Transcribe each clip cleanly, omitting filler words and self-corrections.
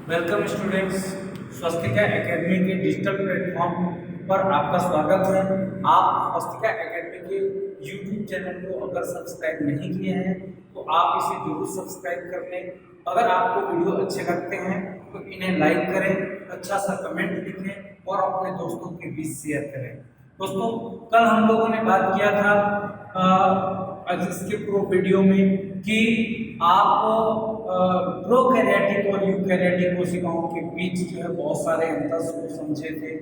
Welcome students, Swastika academy के digital platform पर आपका स्वागत है। आप स्वस्तिका एकेडमी के यूट्यूब चैनल को अगर सब्सक्राइब नहीं किए हैं तो आप इसे जरूर सब्सक्राइब कर लें। अगर आपको वीडियो अच्छे लगते हैं तो इन्हें लाइक करें, अच्छा सा कमेंट लिखें और अपने दोस्तों के बीच शेयर करें। दोस्तों, कल हम लोगों ने बात किया था इसके प्रो वीडियो में कि आप प्रोकैरियोटिक और यूकैरियोटिक कोशिकाओं के बीच जो है बहुत सारे अंतर को समझे थे।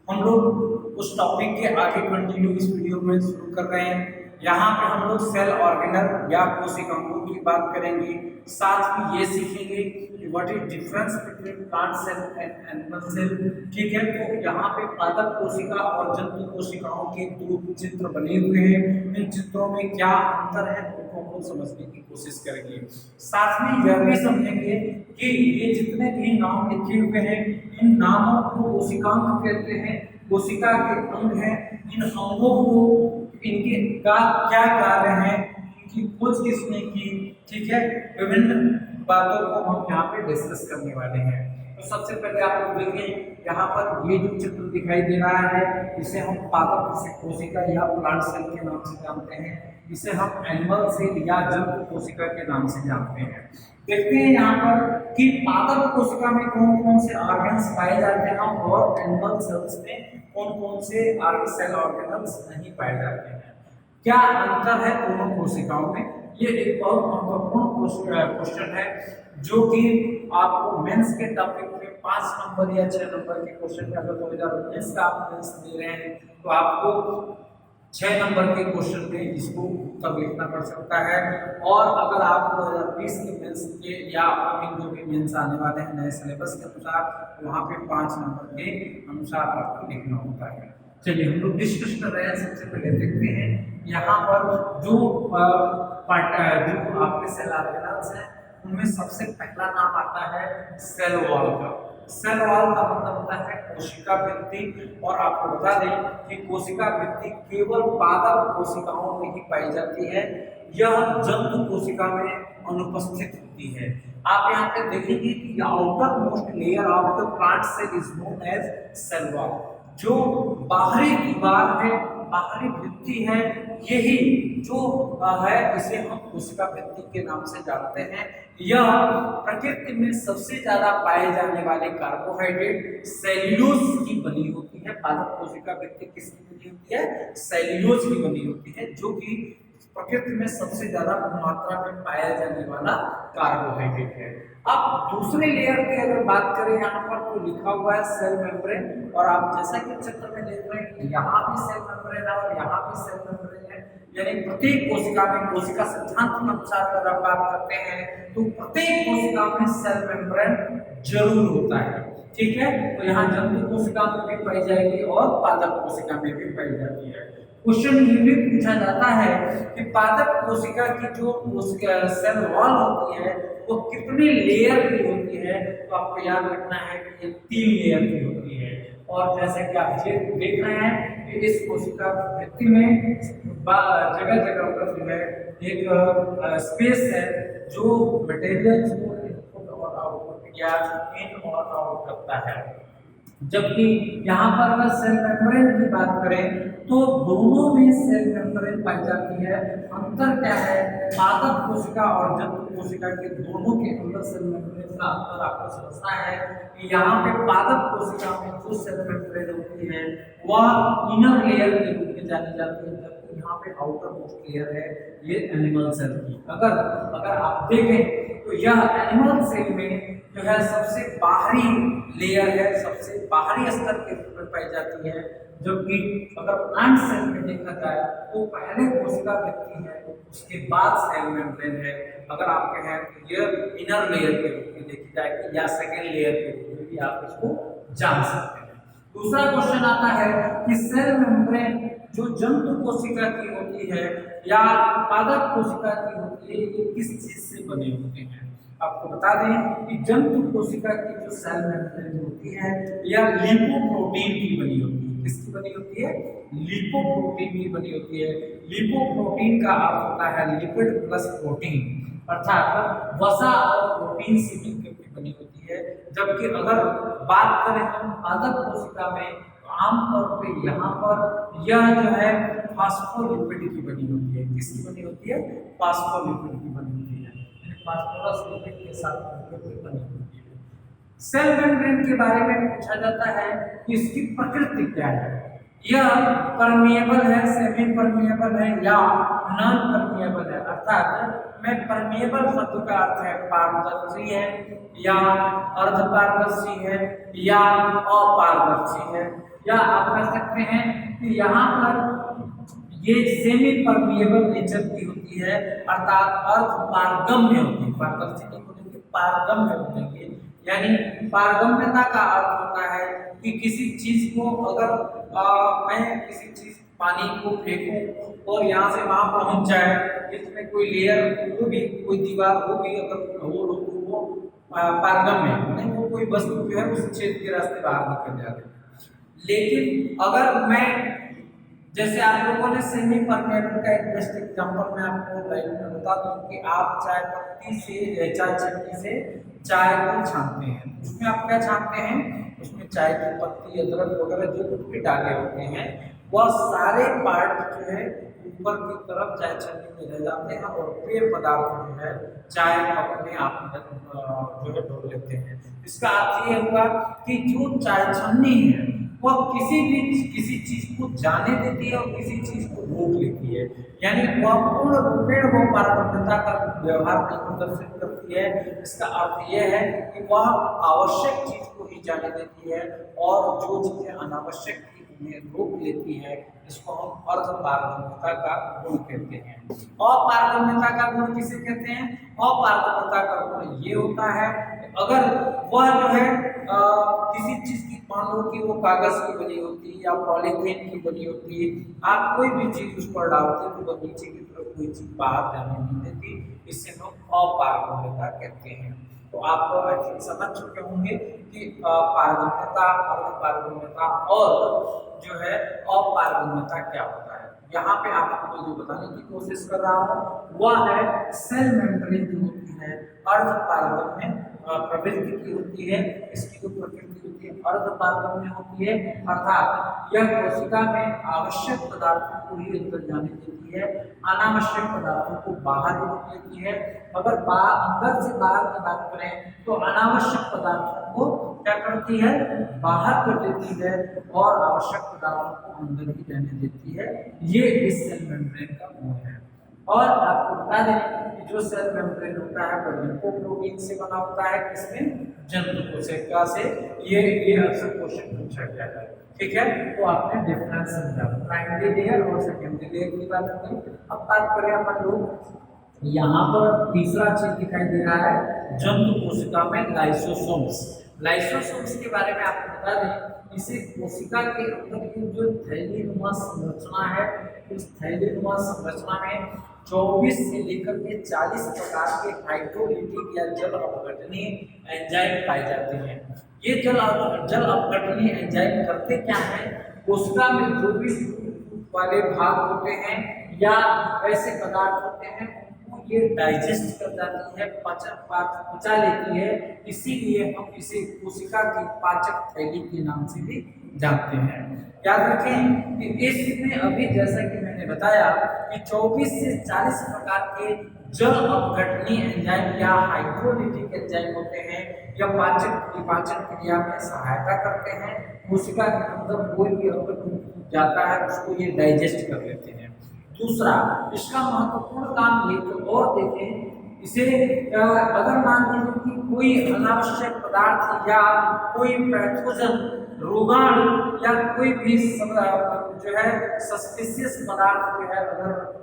हम लोग उस टॉपिक के आगे कंटिन्यू इस वीडियो में शुरू कर रहे हैं। यहाँ पे हम लोग सेल ऑर्गेनल या कोशिकाओं की बात करेंगे, साथ ही ये सीखेंगे कि what is difference between plant cell and animal cell. ठीक है, तो यहाँ पे पादप कोशिका और जंतु कोशिकाओं के दो चित्र बने हुए हैं। इन चित्रों में क्या अंतर है उनको हम लोग समझने की कोशिश करेंगे। साथ में यह भी समझेंगे कि ये जितने भी नाम लिखे हुए हैं, इन नामों को कोशिकांग कहते हैं, कोशिका के अंग हैं। इन अंगों को इनके का क्या कार्य है, इनकी खोज किसने की, ठीक है, विभिन्न बातों को हम यहाँ पे डिस्कस करने वाले हैं। तो सबसे पहले आप लोग देखें, यहाँ पर ये जो चित्र दिखाई दे रहा है इसे हम पादप कोशिका या प्लांट सेल के नाम से जानते हैं। इसे हम एनिमल सेल या जंतु कोशिका के नाम से जानते हैं। देखते हैं यहाँ पर कि पादप कोशिका में कौन कौन से ऑर्गन्स पाए जाते हैं और एनिमल सेल्स में कौन कौन से सेल ऑर्गेनल्स नहीं पाए जाते हैं। क्या अंतर है दोनों कोशिकाओं में, ये एक बहुत महत्वपूर्ण क्वेश्चन है जो कि आपको मेंस के टॉपिक में 5 नंबर या 6 नंबर के क्वेश्चन में, अगर 2019 का आप मेंस दे रहे हैं तो आपको 6 नंबर के क्वेश्चन में इसको उत्तर लिखना पड़ सकता है। और अगर आप 2020 के मेंस के या अपकमिंग जो भी मेंस आने वाले हैं नए सिलेबस के अनुसार, वहाँ पे 5 नंबर के अनुसार आपको लिखना होता है। चलिए हम लोग डिस्कस कर रहे हैं। सबसे पहले देखते हैं यहाँ पर जो आपके सेल ऑर्गेनल्स हैं उनमें सबसे पहला नाम आता है सेल वॉल का। सेल वॉल का मतलब होता है कोशिका भित्ति। और आपको बता दें कि कोशिका भित्ति केवल पादप कोशिकाओं में ही पाई जाती है, यह जंतु कोशिका में अनुपस्थित होती है। आप यहाँ पे देखेंगे कि outermost layer of the plant cell is known as cell wall. जो बाहरी दीवार है, बाहरी भित्ति है, यही जो है इसे हम कोशिका भित्ति के नाम से जानते हैं। यह प्रकृति में सबसे ज्यादा पाए जाने वाले कार्बोहाइड्रेट सेल्यूलोज की बनी होती है। पादप कोशिका भित्ति किसकी बनी होती है? सेल्यूलोज की बनी होती है, जो कि प्रकृति में सबसे ज्यादा मात्रा में पाया जाने वाला कार्बोहाइड्रेट है। अब दूसरे लेयर की अगर बात करें यहाँ पर तो लिखा हुआ है सेल मेम्ब्रेन। और आप जैसा कि चित्र में देख रहे हैं यहाँ भी सेल मेम्ब्रेन है और यहाँ भी सेल मेम्ब्रेन है। यानी प्रत्येक कोशिका में, कोशिका सिद्धांत के अनुसार अगर आप बात करते हैं तो प्रत्येक कोशिका में सेल मेम्ब्रेन जरूर होता है। ठीक है, तो यहाँ जंतु कोशिका में भी पाई जाएगी और पादप कोशिका में भी पाई जाती है। क्वेश्चन ये भी पूछा जाता है कि पादप कोशिका की जो सेल वॉल होती है वो कितने लेयर की होती है। तो आपको याद रखना है कि ये 3 लेयर की होती है। और जैसे कि आप देख रहे हैं कि इस कोशिका भित्ति में जगह जगह पर जो है एक स्पेस है जो मटेरियल्स को इनपुट और आउटपुट या इन और आउट करता है। जबकि यहाँ पर अगर सेल मेम्ब्रेन की बात करें तो दोनों में सेल मेम्ब्रेन पाई जाती है। अंतर क्या है? पादप कोशिका और जंतु कोशिका के दोनों के अंदर सेल मेम्ब्रेन का अंतर आपको समझना है कि यहाँ पे पादप कोशिका में जो सेल मेम्ब्रेन होती है वह इनर लेयर के रूप में जानी जाती है, जबकि यहाँ पे आउटर मोस्ट लेयर है ये एनिमल सेल की। अगर आप देखें तो यह एनिमल सेल में जो है सबसे बाहरी लेयर है, सबसे बाहरी स्तर के रूप में पाई जाती है। जबकि अगर प्लांट सेल में देखा जाए तो पहले कोशिका भित्ति है, उसके बाद सेल मेम्ब्रेन है। अगर आप कहें तो ये इनर लेयर के रूप में देखी जाएगी या सेकेंड लेयर के रूप में भी आप इसको जान सकते हैं। दूसरा क्वेश्चन आता है कि सेल मेम्ब्रेन जो जंतु कोशिका की होती है या पादप कोशिका की होती है, ये किस चीज से बने होते हैं। आपको बता दें कि जंतु कोशिका की जो सेल मेम्ब्रेन होती है यह लिपोप्रोटीन की बनी होती है। किसकी बनी होती है? लिपोप्रोटीन की बनी होती है। लिपोप्रोटीन का अर्थ होता है लिपिड प्लस प्रोटीन, अर्थात वसा और प्रोटीन से मिलकर के बनी होती है। जबकि अगर बात करें हम पादप कोशिका में, आमतौर पे यहाँ पर यह जो है फास्फोलिपिड की बनी होती है। किसकी बनी होती है? फास्फोलिपिड की बनी होती है, फास्फोरस लिपिड के साथ मिलकर बनी होती है। सेल मेम्ब्रेन के बारे में पूछा जाता है कि इसकी प्रकृति क्या है। यह परमिएबल है, सेमी परमिएबल है या नॉन परमिएबल है। अर्थात में परमिएबल शब्द का अर्थ है पारदर्शी है या अर्धपारदर्शी है या अपारदर्शी है, या आप कह सकते हैं कि यहाँ पर ये सेमी परमिएबल नेचर की होती है, अर्थात अर्धपारगम्य होती है। पारदर्शी नहीं बोलेंगे, पारगम्य बोलेंगे। यानी पारगम्यता का अर्थ होता है कि किसी चीज को अगर मैं किसी चीज पानी को फेंकूं और यहाँ से वहां पहुंच जाए, इसमें कोई लेयर होगी, कोई दीवार होगी, अगर वो पारगम्य नहीं, वो कोई वस्तु जो है उस छेद के रास्ते बाहर निकल जाती है। लेकिन अगर मैं, जैसे आप लोगों ने सेमी परमेबल का एक बेस्ट एग्जांपल मैं आपको लाइव में बता दूं कि आप चाय पत्ती से, चाय छन्नी से चाय को छानते हैं, उसमें आप क्या छानते हैं? उसमें चाय की पत्ती, अदरक वगैरह जो कुछ भी डाले होते हैं वह सारे पार्ट जो है ऊपर की तरफ चाय छन्नी में रह जाते हैं और पेय पदार्थ जो है चाय अपने आप जो है ढोल लेते हैं। इसका अर्थ ये होगा कि जो चाय छन्नी है वह किसी चीज को जाने देती है और किसी चीज को रोक लेती है, यानी वह पूर्ण रूपेण वो पारगम्यता का व्यवहार प्रदर्शित करती है। इसका अर्थ यह है कि वह आवश्यक चीज को ही जाने देती है और जो चीजें अनावश्यक थी उन्हें रोक लेती है। इसको हम अर्धपारगम्यता का गुण कहते हैं। अपारगम्यता का गुण किसे कहते हैं? अपारगम्यता का गुण ये होता है अगर वह जो है किसी चीज की, मान लो कि वो कागज की बनी होती है या पॉलीथीन की बनी होती है, आप कोई भी चीज उस पर डालते हैं तो वह नीचे की तरफ कोई चीज बाहर जाने नहीं देती, इसे हम अपारगम्यता कहते हैं। तो आप आई थिंक समझ चुके होंगे कि पारगम्यता, अर्धपारगम्यता और जो है अपारगम्यता क्या होता है। यहाँ पे आपको जो बताने की कोशिश कर रहा हूँ वह है सेल मेम्ब्रेन जो होती है अर्धपारगम्य प्रवृत्ति की होती है। इसकी जो प्रकृति होती है अर्धपारगम्य होती है, अर्थात यह कोशिका में आवश्यक पदार्थों को ही अंदर जाने देती है, अनावश्यक पदार्थों को बाहर रोक लेती है। अगर अंदर से बाहर की बात करें तो अनावश्यक पदार्थों को क्या करती है? बाहर कर देती है और आवश्यक पदार्थों को अंदर ही रहने देती है। ये इस सेल मेम्ब्रेन का गुण है। और आपको बता दें कि जो सेल मेम्ब्रेन होता है वो लिपोप्रोटीन से बना होता है, किसमें? जंतु कोशिका से। ये अक्सर क्वेश्चन पूछा गया है, ठीक है। तो आपने डिफरेंस समझा, प्राइमरी लेयर और सेकेंडरी लेयर की बात की। अब बात करें अपन लोग, यहाँ पर तीसरा चीज दिखाई दे रहा है जंतु कोशिका में लाइसोसोम्स। लाइसोसोम्स के बारे में आपको बता दें, इसे कोशिका के अंदर की जो थैलीनुमा संरचना है, उस थैलीनुमा संरचना में 24 से लेकर के 40 प्रकार के हाइड्रोलिटिक या जल अपघटनीय एंजाइम पाए जाते हैं। ये जल अपघटनीय एंजाइम करते क्या है? कोशिका में जो भी वाले भाग होते हैं या ऐसे पदार्थ होते हैं उनको ये डाइजेस्ट कर जाती है, पचा लेती है। इसीलिए हम इसे कोशिका की पाचक थैली के नाम से भी जानते हैं। याद रखें कि इसमें अभी जैसा कि मैंने बताया कि 24 से 40 प्रकार के जल अपघटनीय एंजाइम या हाइड्रोलिटिक एंजाइम होते हैं, या पाचन क्रिया में सहायता करते हैं। कोशिका के अंदर कोई भी अपघटन जाता है उसको ये डाइजेस्ट कर लेते हैं। दूसरा, इसका महत्वपूर्ण काम ये तो और देखें, इसे अगर मान लीजिए कि कोई अनावश्यक पदार्थ या कोई पैथोजन रोगाणु या कोई भी जो है सस्पिशियस पदार्थ जो है अगर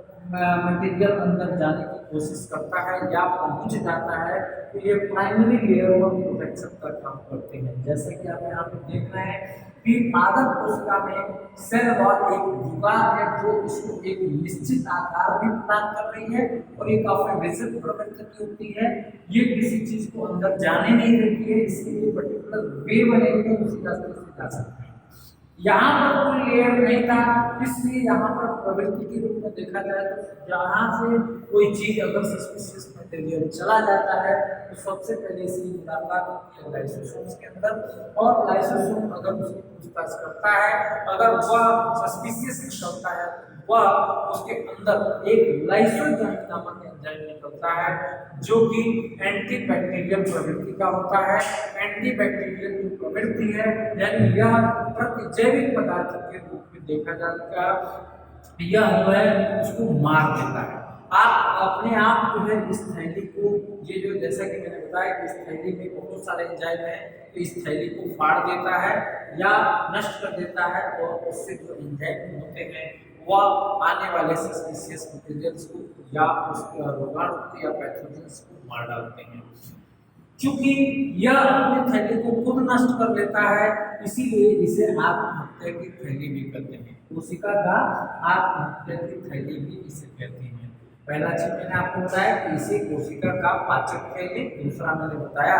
मटेरियल अंदर जाने की कोशिश करता है या पहुंच जाता है तो ये प्राइमरी लेयर ऑफ प्रोटेक्शन का काम करते हैं। जैसे कि आप यहाँ पे देख रहे हैं कि पादप कोशिका में सेल वॉल एक दीवार है जो इसको एक निश्चित आकार भी प्रदान कर रही है और ये काफी विजिबल प्रकृति की होती है। ये किसी चीज को अंदर जाने नहीं देती है, इसके लिए पर्टिकुलर वे बने हुए उसी रास्ते से जा सकते हैं। यहाँ पर कोई लेयर नहीं था, इसलिए यहाँ पर प्रवृत्ति के रूप में देखा जाए तो जहाँ से कोई चीज अगर सस्पिशियस मटेरियल चला जाता है तो सबसे पहले इसकी मुलाकात होती है लाइसोसोम्स के अंदर, और लाइसोसोम अगर उसकी पूछताछ करता है, अगर वह सस्पिशियस निकलता है वह उसके अंदर एक लाइसोजाइम नामक एंजाइम निकलता है जो कि एंटीबैक्टीरियल प्रवृत्ति का होता है। एंटीबैक्टीरियल जो प्रवृत्ति है यानी यह प्रतिजैविक पदार्थ के रूप में देखा जाता है, यह जो है उसको मार देता है। आप अपने आप जो है इस थैली को, ये जो जैसा कि मैंने बताया कि इस थैली में बहुत सारे एंजाइम हैं, तो इस थैली को फाड़ देता है या नष्ट कर देता है, और उससे जो एंजाइम होते हैं वह आने वाले सस्पिशियस मटेरियल्स को या उसके रोगाणु को या पैथोजेंस को मार डालते हैं। क्योंकि यह अपने थैली को खुद नष्ट कर लेता है, इसीलिए इसे आत्महत्या की थैली भी कहते हैं। कोशिका का आत्महत्या की थैली भी इसे कहते हैं। पहला चीज मैंने आपको बताया कि इसे कोशिका का पाचक थैली, दूसरा मैंने बताया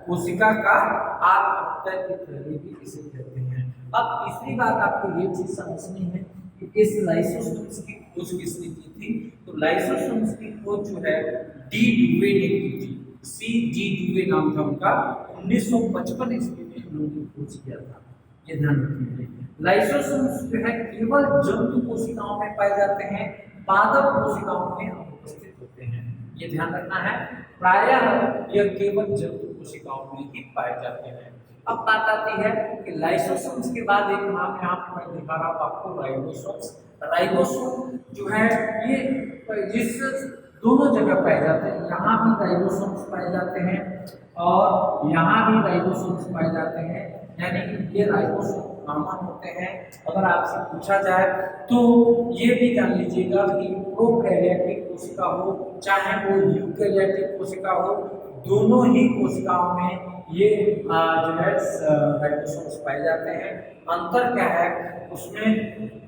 कोशिका का आत्महत्या की थैली भी इसे कहते हैं। अब तीसरी बात आपको ये चीज समझनी है कि इस लाइसोसोम्स की खोज किसने की थी, तो लाइसोसोम्स की खोज जो है डी ड्यूवे ने की थी। सी जी ड्यूवे नाम था उनका, 1955 ईस्वी में उन्होंने खोज किया था। ये ध्यान रखिए, लाइसोसोम्स जो है केवल जंतु कोशिकाओं में पाए जाते हैं, पादप कोशिकाओं में उपस्थित होते हैं। ये ध्यान रखना है, प्रायः यह केवल जंतु कोशिकाओं में ही पाए जाते हैं। अब बात आती है कि लाइसोसोम्स के बाद एक नाम यहाँ पर मैं दिखा रहा हूँ आपको, राइबोसोम्स। राइबोसोम जो है ये जिस दोनों जगह पाए जाते हैं, यहाँ भी राइबोसोम्स पाए जाते हैं और यहाँ भी राइबोसोम्स पाए जाते हैं, यानी ये राइबोसोम कॉमन होते हैं। अगर आपसे पूछा जाए तो ये भी जान लीजिएगा कि प्रोकैरियोटिक कोशिका हो चाहे वो यूकैरियोटिक कोशिका हो, दोनों ही कोशिकाओं में ये जो है राइबोसोम्स पाए जाते हैं। अंतर क्या है उसमें,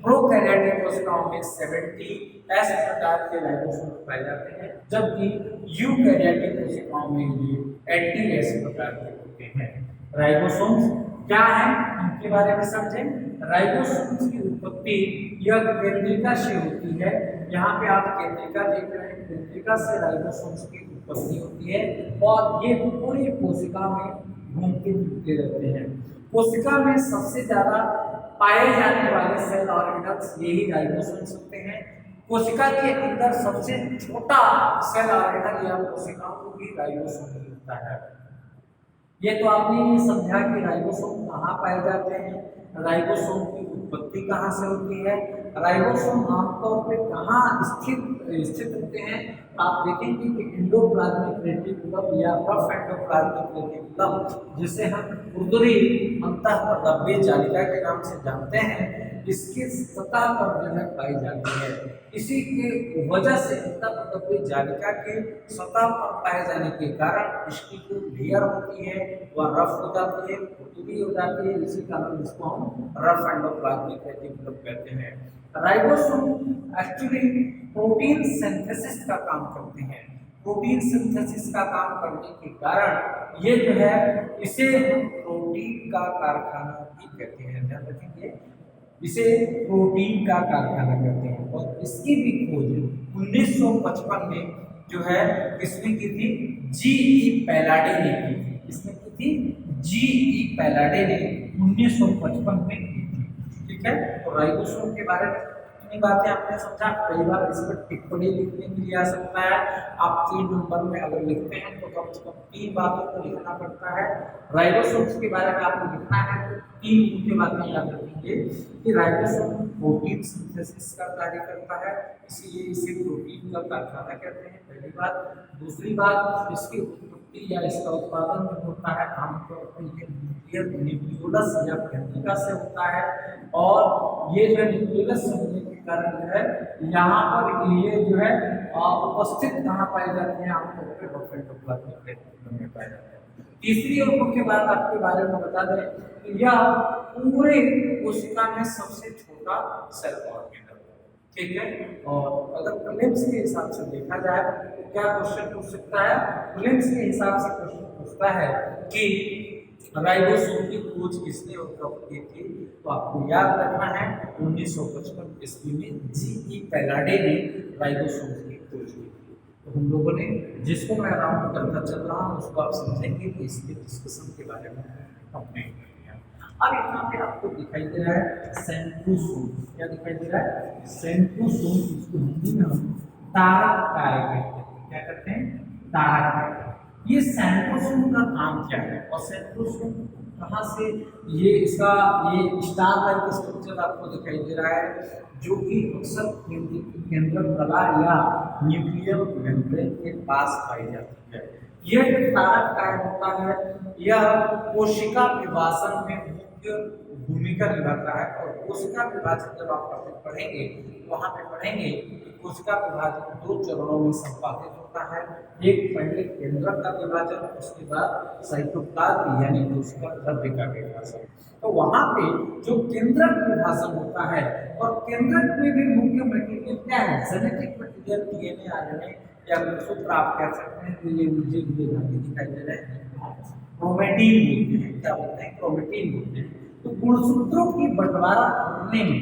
प्रोकैरियोटिक कोशिकाओं में 70 एस प्रकार के राइबोसोम्स पाए जाते हैं, जबकि यूकैरियोटिक कोशिकाओं में ये 80 एस प्रकार के होते हैं। राइबोसोम्स क्या है इनके बारे में समझें। राइबोसोम्स की उत्पत्ति यह केंद्रिका से होती है। यहाँ पे आप केंद्रिका देख रहे हैं, केंद्रिका से राइबोसोम्स की उत्पत्ति होती है और ये पूरी कोशिका में घूमते फिरते रहते हैं। कोशिका में सबसे ज्यादा पाए जाने वाले सेल ऑर्गेनल्स यही राइबोसोम्स होते हैं। कोशिका के अंदर सबसे छोटा सेल ऑर्गेनल या कोशिकाओं को भी राइबोसोम होता है। ये तो आपने ये समझा कि राइबोसोम कहाँ पाए जाते हैं, राइबोसोम की उत्पत्ति कहाँ से होती है, राइबोसोम आमतौर पे कहाँ स्थित होते हैं। आप देखेंगे कि एंडोप्लाज्मिक रेटिकुलम या रफ एंडोप्लाज्मिक रेटिकुलम जिसे हम उर्दूरी अंतःप्रदव्य जालिका के नाम से जानते हैं, इसकी सतह पर जो है पाई जाती है। इसी के वजह से अंतःप्रदव्य जालिका के सतह पर पाए जाने के कारण इसकी जो लेयर होती है वह रफ हो जाती है, खुरदुरी हो जाती है, इसी कारण इसको हम रफ एंडोप्लाज्मिक रेटिकुलम कहते हैं। राइबोसोम एक्चुअली प्रोटीन सिंथेसिस का काम करते हैं। प्रोटीन सिंथेसिस का काम करने के कारण ये जो है इसे प्रोटीन का कारखाना भी कहते हैं। ध्यान रखेंगे, इसे प्रोटीन का कारखाना कहते हैं। और इसकी भी खोज 1955 में जो है किसने की थी, जी.ई. पैलाडे ने की थी। किसने की थी, जी.ई. पैलाडे ने 1955 में की थी। ठीक है, तो राइबोसोम के बारे में कितनी बातें आपने समझा। कई बार इस पर टिप्पणी लिखने के लिए आ सकता है। आप 3 नंबर में अगर लिखते हैं तो कम से कम 3 बातों को लिखना पड़ता है। राइबोसोम्स के बारे में आपको लिखना है तो 3 मुख्य बातें याद रखेंगे कि राइबोसोम प्रोटीन सिंथेसिस का कार्य करता है, इसलिए इसे प्रोटीन का कारखाना कहते हैं, पहली बात। दूसरी बात, इसकी उत्पत्ति या इसका उत्पादन जो होता है आमतौर पर ये न्यूक्लियोलस या केंद्रिका से होता है, और ये जो न्यूक्लियोलस होने के कारण जो है यहाँ पर ये जो है उपस्थित कहाँ पाए जाते हैं, आमतौर पर रफ एंडोप्लाज्मिक रेटिकुलम में पाए जाते हैं। तीसरी और मुख्य बात आपके बारे में बता दें कि यह पूरे कोशिका में सबसे छोटा सेल ऑर्गेनल, ठीक है। और अगर प्रीलिम्स के हिसाब से देखा जाए तो क्या क्वेश्चन पूछ सकता है, प्रीलिम्स के हिसाब से क्वेश्चन पूछता है कि राइबोसोम की खोज किसने और कब की थी? तो आपको याद रखना है 1955 ईस्वी में जी.ई. पैलाडे ने राइबोसोम की खोज की थी। तो हम लोगों ने जिसको मैं राउंड करता चल रहा हूँ उसको आप समझेंगे कि इसके डिस्कशन के बारे में हमने किया। अब यहाँ पे आपको दिखाई दे रहा है सेंट्रोसोम। क्या दिखाई दे रहा है? सेंट्रोसोम। इसको हिंदी में हम तारक काय कहते हैं। क्या कहते हैं? तारक काय। ये सेंट्रोसोम का काम क्या है और सेंट्रोसोम कहाँ से ये इसका ये स्टार लाइक स्ट्रक्चर आपको दिखाई दे रहा है जो कि अक्सर केंद्र कला या न्यूक्लियर मेम्ब्रेन के पास पाई जाती है। यह तारक काय होता है, यह कोशिका विभाजन में मुख्य भूमिका निभाता है। और कोशिका विभाजन जब आप टॉपिक पढ़ेंगे वहां पे पढ़ेंगे कि कोशिका विभाजन 2 चरणों में संपादित होता है। एक पहले केंद्रक का विभाजन, उसके बाद साइटोप्लाज्म यानी कोशिका द्रव्य का विभाजन। तो वहां पे जो केंद्रक विभाजन होता है और केंद्रक में भी मुख्य मटेरियल क्या है? जेनेटिक मटेरियल, डीएनए, आरएनए या सूत्र आप कह सकते हैं। तो ये मुझे दिखाई दे रहे हैं क्रोमेटिन बोलते हैं। क्या बोलते हैं? क्रोमेटिन बोलते हैं। तो गुणसूत्रों की बंटवारा करने में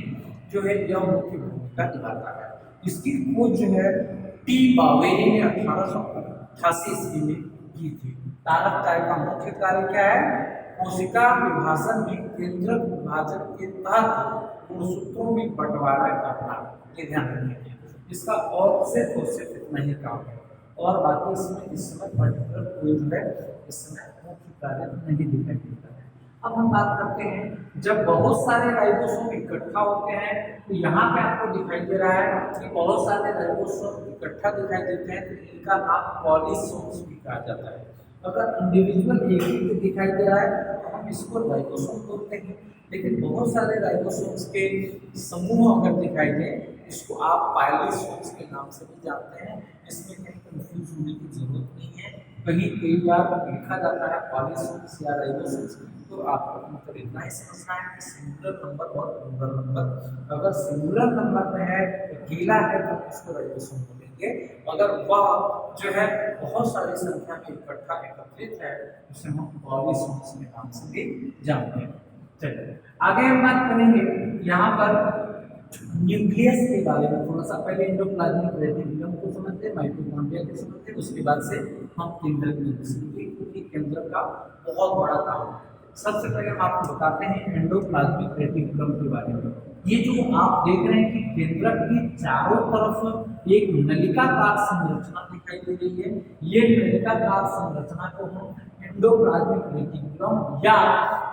जो है यह मुख्य भूमिका निभाता है। इसकी खोज जो है टी बावेरी ने 1888 ईस्वी में की थी। तारक काय का मुख्य कार्य क्या है? कोशिका विभाजन में केंद्रक विभाजन के तहत गुणसूत्रों में बंटवारा करना। ये ध्यान रखिए, इसका और सिर्फ इतना ही काम है और बाकी इसमें इस समय पर्टिकुलर कोई जो है इस समय मुख्य कार्य नहीं दिखाई देता है। अब हम बात करते हैं जब बहुत सारे राइबोसोम इकट्ठा होते हैं तो यहाँ पे आपको दिखाई दे रहा है कि बहुत सारे राइबोसोम इकट्ठा दिखाई देते हैं तो इनका नाम पॉलीसोम्स भी कहा जाता है। अगर इंडिविजुअल एक ही दिखाई दे रहा है तो हम इसको राइबोसोम बोलते हैं, लेकिन बहुत सारे राइबोसोम्स के समूह अगर दिखाई दे इसको आप पॉलीसोम्स के नाम से भी जानते हैं। इसमें कहीं कंफ्यूज होने की जरूरत नहीं है। कहीं कई बार लिखा जाता है पॉलीसोम्स या राइबोसोम्स, तो आपको मतलब इतना ही समझना है कि सिंगुलर नंबर और प्लूरल नंबर। अगर सिंगुलर नंबर में है अकेला है तो उसको राइबोसोम बोलेंगे, अगर वह जो है बहुत सारी संख्या में इकट्ठा एकत्रित है उसे हम पॉलीसोम्स के नाम से भी जानते हैं। चलिए आगे हम बात करेंगे यहाँ पर न्यूक्लियस के बारे में थोड़ा सा। पहले एंडोप्लाज्मिक रेटिकुलम को समझते हैं, माइटोकॉन्ड्रिया को समझते हैं, उसके बाद से हम केंद्रक में घुसेंगे क्योंकि केंद्रक का बहुत बड़ा काम है। सबसे पहले हम आपको बताते हैं एंडोप्लाज्मिक रेटिकुलम के बारे में। ये जो आप देख रहे हैं कि केंद्रक की चारों तरफ एक नलिकाकार संरचना दिखाई दे रही है। ये नलिकाकार संरचना को हम एंडोप्लाज्मिक रेटिकुलम या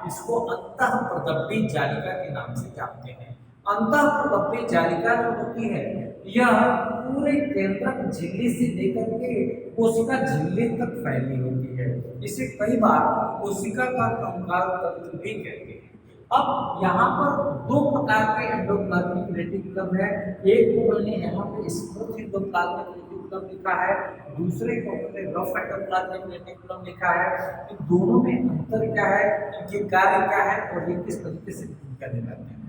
इसको अंतःप्रदब्बी जालिका के नाम से जानते हैं। अंतःप्रदब्बी जालिका जो होती है यह पूरे केंद्रक झिल्ली से लेकर के कोशिका झिल्ली तक फैली होती है। इसे कई बार कोशिका का कंकाल तंत्र भी कहते हैं। अब यहाँ पर 2 प्रकार के एंडोप्लाज्मिक रेटिकुलम है। एक को मैंने यहाँ पे स्मूथ एंडोप्लाज्मिक रेटिकुलम लिखा है, दूसरे को मैंने रफ एंडोप्लाज्मिक रेटिकुलम लिखा है। तो दोनों में अंतर क्या है, इनके कार्य क्या है और ये किस तरीके से भूमिका निभाते हैं।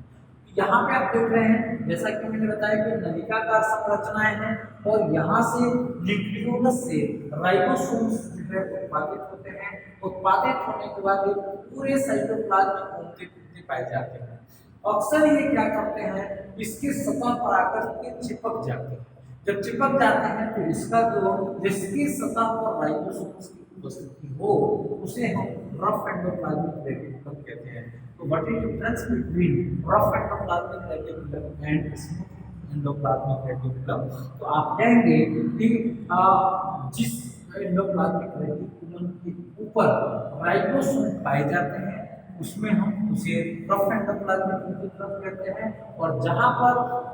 यहाँ पे आप देख रहे हैं जैसा कि मैंने बताया कि नलिकाकार संरचनाएं हैं और यहाँ से न्यूक्लियोलस से राइबोसोम्स उत्पादित होते हैं। उत्पादित होने के बाद ये पूरे साइटोप्लाज्म में घूमते फिरते पाए जाते हैं। अक्सर ये क्या करते हैं, इसकी सतह पर आकर के चिपक जाते हैं। जब चिपक जाते हैं तो इसका जो जिसकी सतह पर राइबोसोम्स की उपस्थिति हो उसे हम रफ एंडोप्लाज्मिक रेटिकुलम कहते हैं। तो what is the difference between rough endoplasmic reticulum and smooth endoplasmic reticulum? तो आप कहेंगे कि जिस एंडोप्लाज्मिक रेटिकुलम के ऊपर राइबोसोम पाए जाते हैं उसमें हम उसे रफ एंडोप्लाज्मिक रेटिकुलम कहते हैं, और जहां पर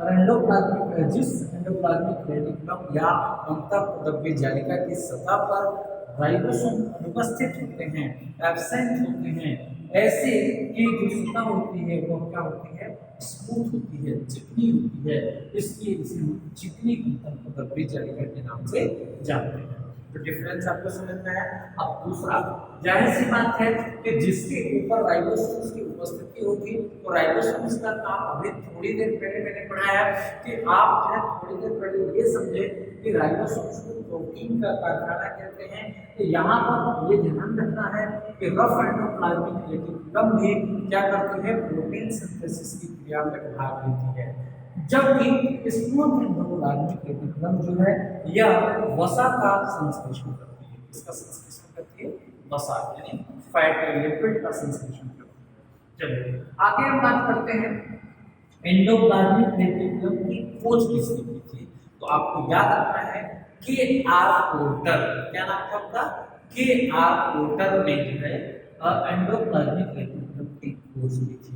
एंडोप्लाज्मिक जिस एंडोप्लाज्मिक रेटिकुलम या अंतःप्रदब्बी जालिका की सतह पर राइबोसोम अनुपस्थित होते हैं, एब्सेंट होते हैं, ऐसे की जो सतह होती है वो क्या होती है, स्मूथ होती है, चिकनी होती है। इसलिए इसे हम चिकनी अंतःप्रदब्बी जालिका के नाम से जानते हैं। तो डिफरेंस आपको समझ में आया। अब दूसरा, जाहिर सी बात है कि जिसके ऊपर राइबोसोम्स की उपस्थिति होगी तो राइबोसोम्स का काम अभी थोड़ी देर पहले मैंने पढ़ाया कि आप जो है थोड़ी देर पहले ये समझे कि राइबोसोम्स को प्रोटीन का कारखाना कहते हैं। तो यहाँ पर ये ध्यान रखना है कि रफ एंडोप्लाज्मिक रेटिकुलम भी क्या करती है, प्रोटीन सिंथेसिस की क्रिया में भाग लेती है, जबकि स्मूथ एंडोप्लाज्मिक रेटिकुलम जो है यह वसा का संश्लेषण करती है। इसका संश्लेषण करती है, वसा यानी फैट लिपिड का संश्लेषण करती है। चलिए आगे हम बात करते हैं एंडोप्लाज्मिक रेटिकुलम की खोज किसने की थी। तो आपको याद रखना है के.आर. पोर्टर, क्या नाम था आपका, के.आर. पोर्टर ने जो है एंडोप्लाज्मिक रेटिकुलम की खोज की थी,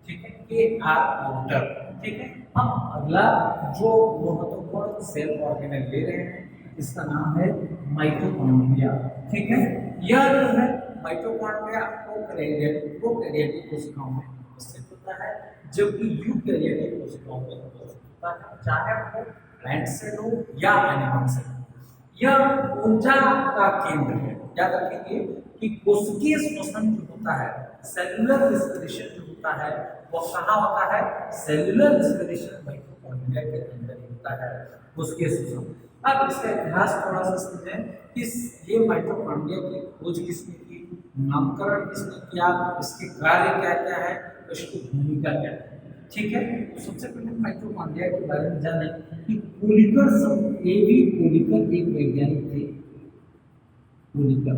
ठीक है, के.आर. पोर्टर, ठीक है। अब अगला जो महत्वपूर्ण सेल ऑर्गेनेल ले रहे हैं इसका नाम है माइटोकॉन्ड्रिया, ठीक है। यह जो है माइटोकॉन्ड्रिया प्रोकैरियोटिक कोशिकाओं में उपस्थित होता है, जबकि यूकैरियोटिक कोशिकाओं में उपस्थित होता है, चाहे वो प्लांट सेल हो या एनिमल सेल हो। यह ऊर्जा का केंद्र है। याद रखेंगे कि कोशिकीय श्वसन जो होता है, सेलुलर रेस्पिरेशन जो होता है, वो कहाँ होता है, सेलुलर रेस्पिरेशन माइटोकॉन्ड्रिया के अंदर ही होता है, कोशिकीय श्वसन। अब इसका इतिहास थोड़ा सा समझें कि ये माइटोकॉन्ड्रिया की खोज किसने की, नामकरण किसने किया, इसके कार्य क्या क्या है, इसकी भूमिका क्या है, ठीक है। तो सबसे पहले माइटोकॉन्ड्रिया के बारे में जाने कि कोलिकर एवी कोलिकर एक वैज्ञानिक थे। कोलिकर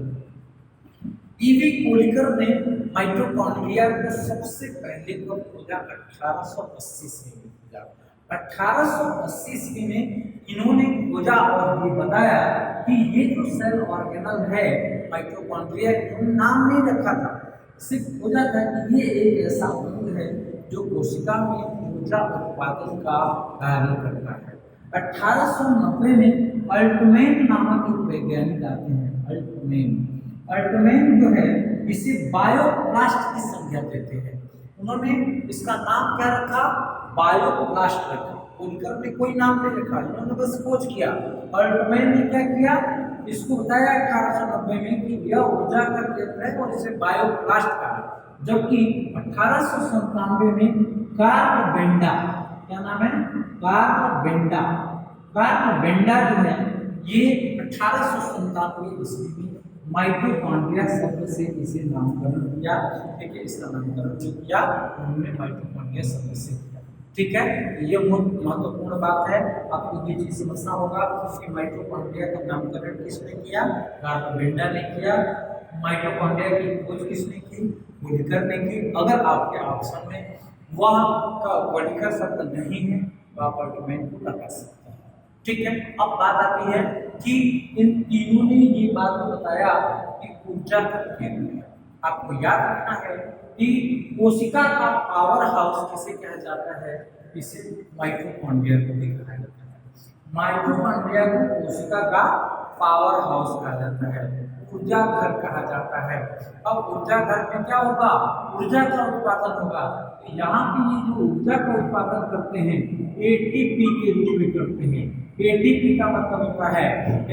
ईवी कोलिकर ने माइटोकॉन्ड्रिया को सबसे पहले कब खोजा, 1880 ईस्वी में खोजा। 1880 ईस्वी में इन्होंने खोजा और ये बताया कि ये जो सेल ऑर्गेनल है माइटोकॉन्ड्रिया, इन्होंने नाम नहीं रखा था, सिर्फ खोजा था कि ये एक ऐसा अंग है जो कोशिका में ऊर्जा उत्पादन का कार्य करता है। 1890 में अल्टमैन नामक एक वैज्ञानिक आते हैं। अल्टमैन जो है इसे बायोप्लास्ट की संज्ञा देते हैं। उन्होंने इसका नाम क्या रखा, बायोप्लास्ट रखा। कोलिकर ने कोई नाम नहीं रखा, इन्होंने बस खोज किया। अल्टमैन ने क्या किया, इसको बताया 1890 में कि यह ऊर्जा का केंद्र है और इसे बायोप्लास्ट कहा। जबकि 1897 में कार्ल बेंडा, क्या नाम है, कार्ल बेंडा जो है ये 1897 ईस्वी में माइटोकॉन्ड्रिया शब्द से इसे नामकरण किया, ठीक है। इसका नामकरण जो किया उन्होंने माइटोकॉन्ड्रिया शब्द से किया, ठीक है। ये बहुत महत्वपूर्ण बात है, आपको ये चीज समझना होगा कि माइटोकॉन्ड्रिया का नामकरण किसने किया, कार्ल बेंडा ने किया। माइटोकॉन्ड्रिया की खोज किसने की, कोलिकर ने की। अगर आपके ऑप्शन में वह का कोलिकर शब्द नहीं है तो आप अल्टमैन को लगा सकते हैं, ठीक है। अब बात आती है कि इन तीनों ने ये बात बताया कि ऊर्जा का केंद्र है। आपको याद रखना है कि कोशिका का पावर हाउस किसे कहा जाता है, इसे माइटोकॉन्ड्रिया को भी कहा जाता है। माइटोकॉन्ड्रिया को कोशिका का पावर हाउस कहा जाता है, ऊर्जा घर कहा जाता है। अब ऊर्जा घर में क्या होगा, ऊर्जा का उत्पादन होगा। यहाँ पे ये जो ऊर्जा का उत्पादन करते हैं एटीपी के रूप में करते हैं। एटीपी का मतलब होता है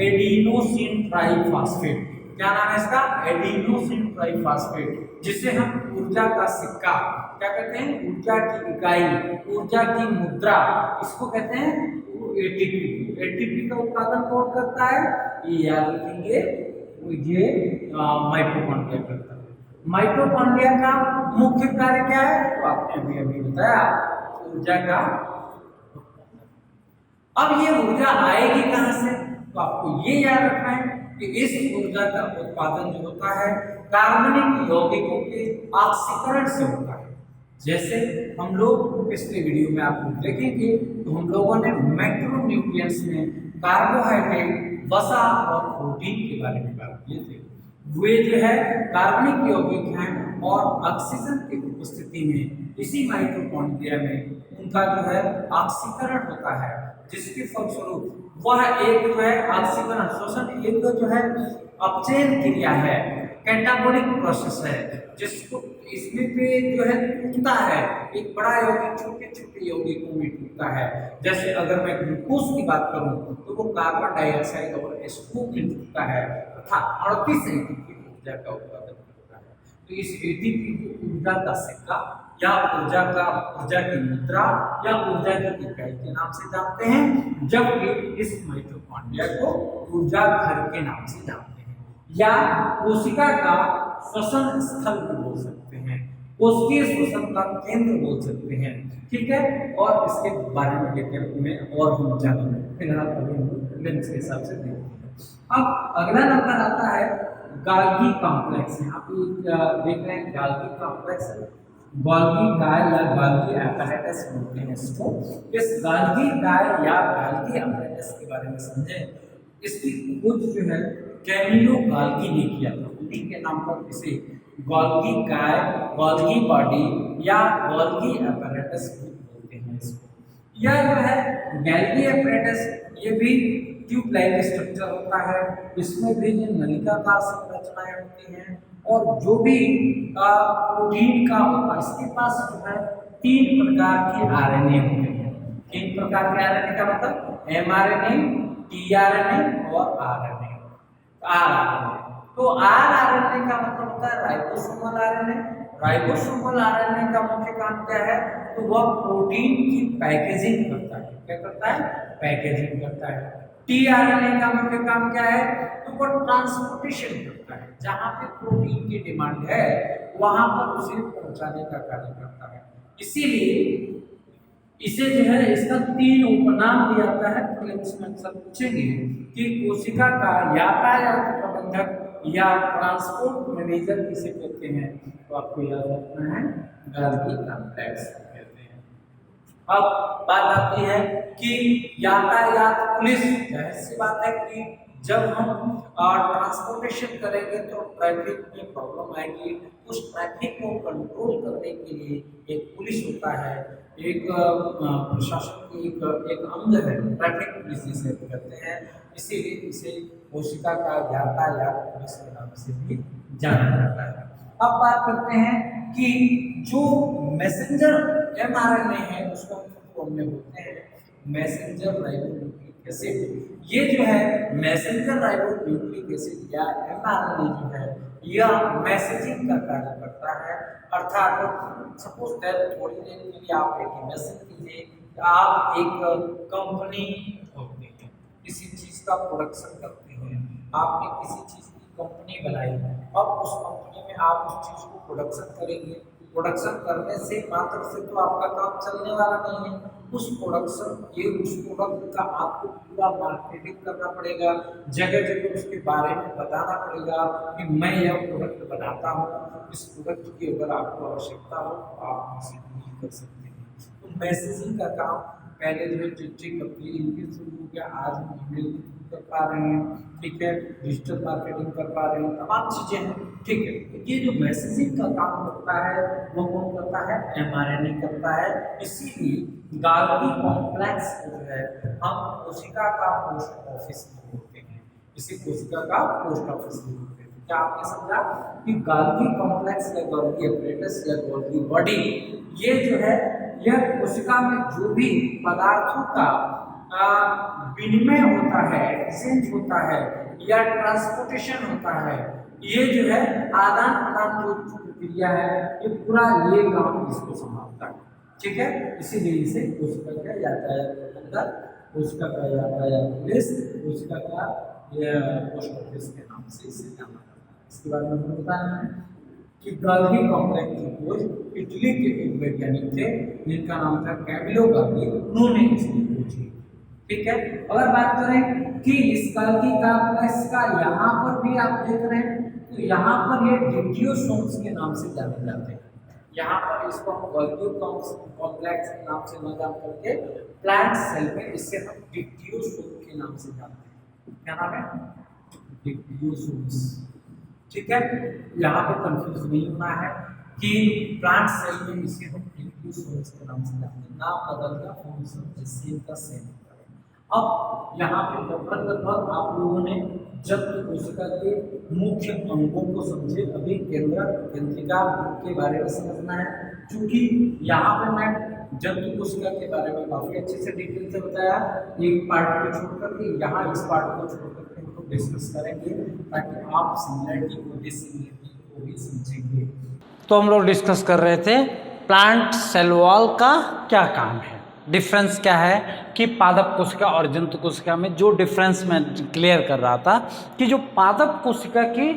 एडिनोसिन ट्राइफॉस्फेट। क्या नाम है इसका, एडिनोसिन ट्राइफॉस्फेट, जिसे हम ऊर्जा का सिक्का क्या कहते हैं, ऊर्जा की इकाई, ऊर्जा की मुद्रा, इसको कहते हैं एटीपी। एटीपी का उत्पादन कौन करता है, ये याद रखेंगे, ये माइटोकॉन्ड्रिया करता है। माइटोकॉन्ड्रिया का मुख्य कार्य क्या है, तो आपने अभी बताया, ऊर्जा का। अब ये ऊर्जा आएगी कहां से, तो आपको ये याद रखना है कि इस ऊर्जा का उत्पादन जो होता है कार्बनिक यौगिकों के ऑक्सीकरण से होता है। जैसे हम लोग पिछले वीडियो में आप लोग देखेंगे तो हम लोगों ने मैक्रोन्यूट्रिएंट्स में कार्बोहाइड्रेट, वसा और प्रोटीन के बारे में बात किए थे। वे जो है कार्बनिक यौगिक हैं और ऑक्सीजन की उपस्थिति में इसी माइटोकॉन्ड्रिया में उनका जो है ऑक्सीकरण होता है, जिसके फलस्वरूप वह एक जो है ऑक्सीकरण शोषण एक जो है अपचयन क्रिया है, कैटाबोलिक प्रोसेस है, जिसको इसमें पे जो है टूटता है, एक बड़ा यौगिक छोटे छोटे यौगिकों में टूटता है। जैसे अगर मैं ग्लूकोज की बात करूं तो वो कार्बन डाइऑक्साइड और H2 में टूटता है तथा 38 एटीपी ऊर्जा का उत्पादन करता है। तो इस एटीपी को ऊर्जा का सिक्का या ऊर्जा की मुद्रा या ऊर्जा की इकाई के नाम से जानते हैं, जबकि इस माइटोकॉन्ड्रिया को ऊर्जा घर के नाम से जानते हैं, या कोशिका का श्वसन स्थल भी बोल सकते हैं, कोशिकीय श्वसन का केंद्र बोल सकते हैं। ठीक है, और इसके बारे में डिटेल में और हम जानेंगे, फिलहाल अभी हम लेंस के हिसाब से देखते हैं। अब अगला नंबर आता है गाल्गी कॉम्प्लेक्स। यहाँ पे देख रहे हैं गाल्गी कॉम्प्लेक्स, गाल्गी गाय या गाल्गी apparatus बोलते हैं इसको। इस गाल्गी गाय या गाल्गी apparatus के बारे में समझें। इसकी खोज जो है कैमिलो गाल्गी ने किया था, उन्हीं के नाम पर इसे गाल्गी गाय, गाल्गी बॉडी या गाल्गी apparatus बोलते हैं इसको। यह जो है गाल्गी apparatus, ये भी ट्यूब लाइक स्ट्रक्चर होता है, इसमें भी ये नलिकाकार संरचनाएं होती हैं, और जो भी प्रोटीन का होता है, इसके पास जो है 3 प्रकार के आरएनए होते हैं। 3 प्रकार के आरएनए का मतलब एमआरएनए, टीआरएनए और आरएनए। तो आरआरएनए का मतलब होता है राइबोसोमल आरएनए। राइबोसोमल आरएनए का मुख्य काम क्या है? तो वह प्रोटीन की पैकेजिंग करता है। क्या करता है? पैकेजिंग करता है। टीआरएनए का मुख्य काम क्या है? तो वह ट्रांसपोर्टेशन करता है, जहां पे प्रोटीन की डिमांड है वहां पर उसे पहुंचाने का कार्य करता है। इसीलिए इसे जो है इसका 3 उपनाम दिया जाता है। प्रीलिम्स में अक्सर पूछेंगे कि कोशिका का यातायात प्रबंधक या ट्रांसपोर्ट मैनेजर किसे कहते हैं, तो आपको याद रखना है गाल्गी कॉम्प्लेक्स कहते हैं। अब बात आती है कि यातायात पुलिस, जाहिर सी बात है कि जब हम ट्रांसपोर्टेशन करेंगे तो ट्रैफिक में प्रॉब्लम आएगी। उस ट्रैफिक को कंट्रोल करने के लिए एक पुलिस होता है, एक प्रशासन की एक अंग है, ट्रैफिक पुलिस जिसे कहते हैं। इसीलिए इसे कोशिका का यातायात पुलिस के नाम से भी जाना जाता है। अब बात करते हैं कि जो मैसेंजर एमआरएनए है उसको फॉर्म में बोलते हैं मैसेंजर राइबोन्यूक्लिक एसिड। ये जो है मैसेंजर राइबोन्यूक्लिक एसिड या एमआरएनए जो है यह मैसेजिंग का कार्य करता है। अर्थात सपोज दैट थोड़ी देर के लिए आप एक इमेजिन कीजिए, आप एक कंपनी होती है, किसी चीज का प्रोडक्शन करते हैं, आपने किसी चीज की कंपनी बनाई, अब उस कंपनी में आप उस चीज को प्रोडक्शन करेंगे। प्रोडक्शन करने से मात्र से तो आपका काम चलने वाला नहीं है, उस प्रोडक्ट का आपको पूरा मार्केटिंग करना पड़ेगा, जगह जगह उसके बारे में बताना पड़ेगा कि मैं यह प्रोडक्ट बनाता हूँ, इस प्रोडक्ट की अगर आपको आवश्यकता हो तो आप मुझसे डील कर सकते हैं। तो मैसेजिंग का काम पहले जो है चिट्ठी पत्री इनके थ्रू हो गया, आज हम ईमेल कर पा रहे हैं, ठीक है, डिजिटल मार्केटिंग कर पा रहे हैं, तमाम चीजें हैं, ठीक है। ये जो मैसेजिंग का काम करता है वो कौन करता है? एमआरएनए करता है। इसीलिए गाल्गी कॉम्प्लेक्स जो है हम कोशिका का पोस्ट ऑफिस बोलते हैं, इसे कोशिका का पोस्ट ऑफिस बोलते हैं। क्या आपने समझा कि गाल्गी कॉम्प्लेक्स या गाल्गी apparatus या गाल्गी बॉडी ये जो है यह कोशिका में जो भी पदार्थों का विनिमय होता है, एक्सचेंज होता है या ट्रांसपोर्टेशन होता है, ये जो है आदान प्रदान जो प्रक्रिया है ये पूरा ये काम इसको संभालता है, ठीक है। इसीलिए इसे कोशिका का यातायात प्रबंधक, कोशिका का यातायात पुलिस, कोशिका का पोस्ट ऑफिस के नाम से इसे जाना जाता है। इसके बारे में हमें बताना है कि गाल्गी कॉम्प्लेक्स की खोज इटली के एक वैज्ञानिक थे जिनका नाम था कैमिलो गाल्गी, उन्होंने इसकी खोज की, ठीक है। अगर बात करें कि इस गाल्गी कॉम्प्लेक्स का यहाँ पर भी आप देख रहे हैं तो यहाँ पर ये डिप्टियोसोम्स के नाम से जाने जाते हैं। यहाँ पर इसको हम गाल्गी कॉम्प्लेक्स के नाम से न जान करके प्लांट सेल में इससे हम डिप्टियोसोम के नाम से जानते हैं। क्या नाम है? डिप्टियोसोम्स, ठीक है। यहाँ पे कंफ्यूज नहीं होना है कि प्लांट सेल में इसे हम डिप्टियोसोम्स के नाम से जानते हैं, नाम बदल का फंक्शन सेम का सेम। अब यहाँ पे लगभग आप लोगों ने जंतु कोशिका के मुख्य अंगों को समझे, अभी केंद्रिका के बारे में समझना है। क्योंकि यहाँ पे मैं जंतु कोशिका के बारे में काफी अच्छे से डिटेल से बताया, एक पार्ट को छोड़ करके यहाँ इस पार्ट को छोड़ करके हम लोग डिस्कस करेंगे ताकि आप सिमिलरिटी को डिसिमिलरिटी को को भी समझेंगे। तो हम लोग डिस्कस कर रहे थे प्लांट सेल वॉल का क्या काम है, डिफरेंस क्या है कि पादप कोशिका और जंतु कोशिका में जो डिफरेंस मैं क्लियर कर रहा था कि जो पादप कोशिका की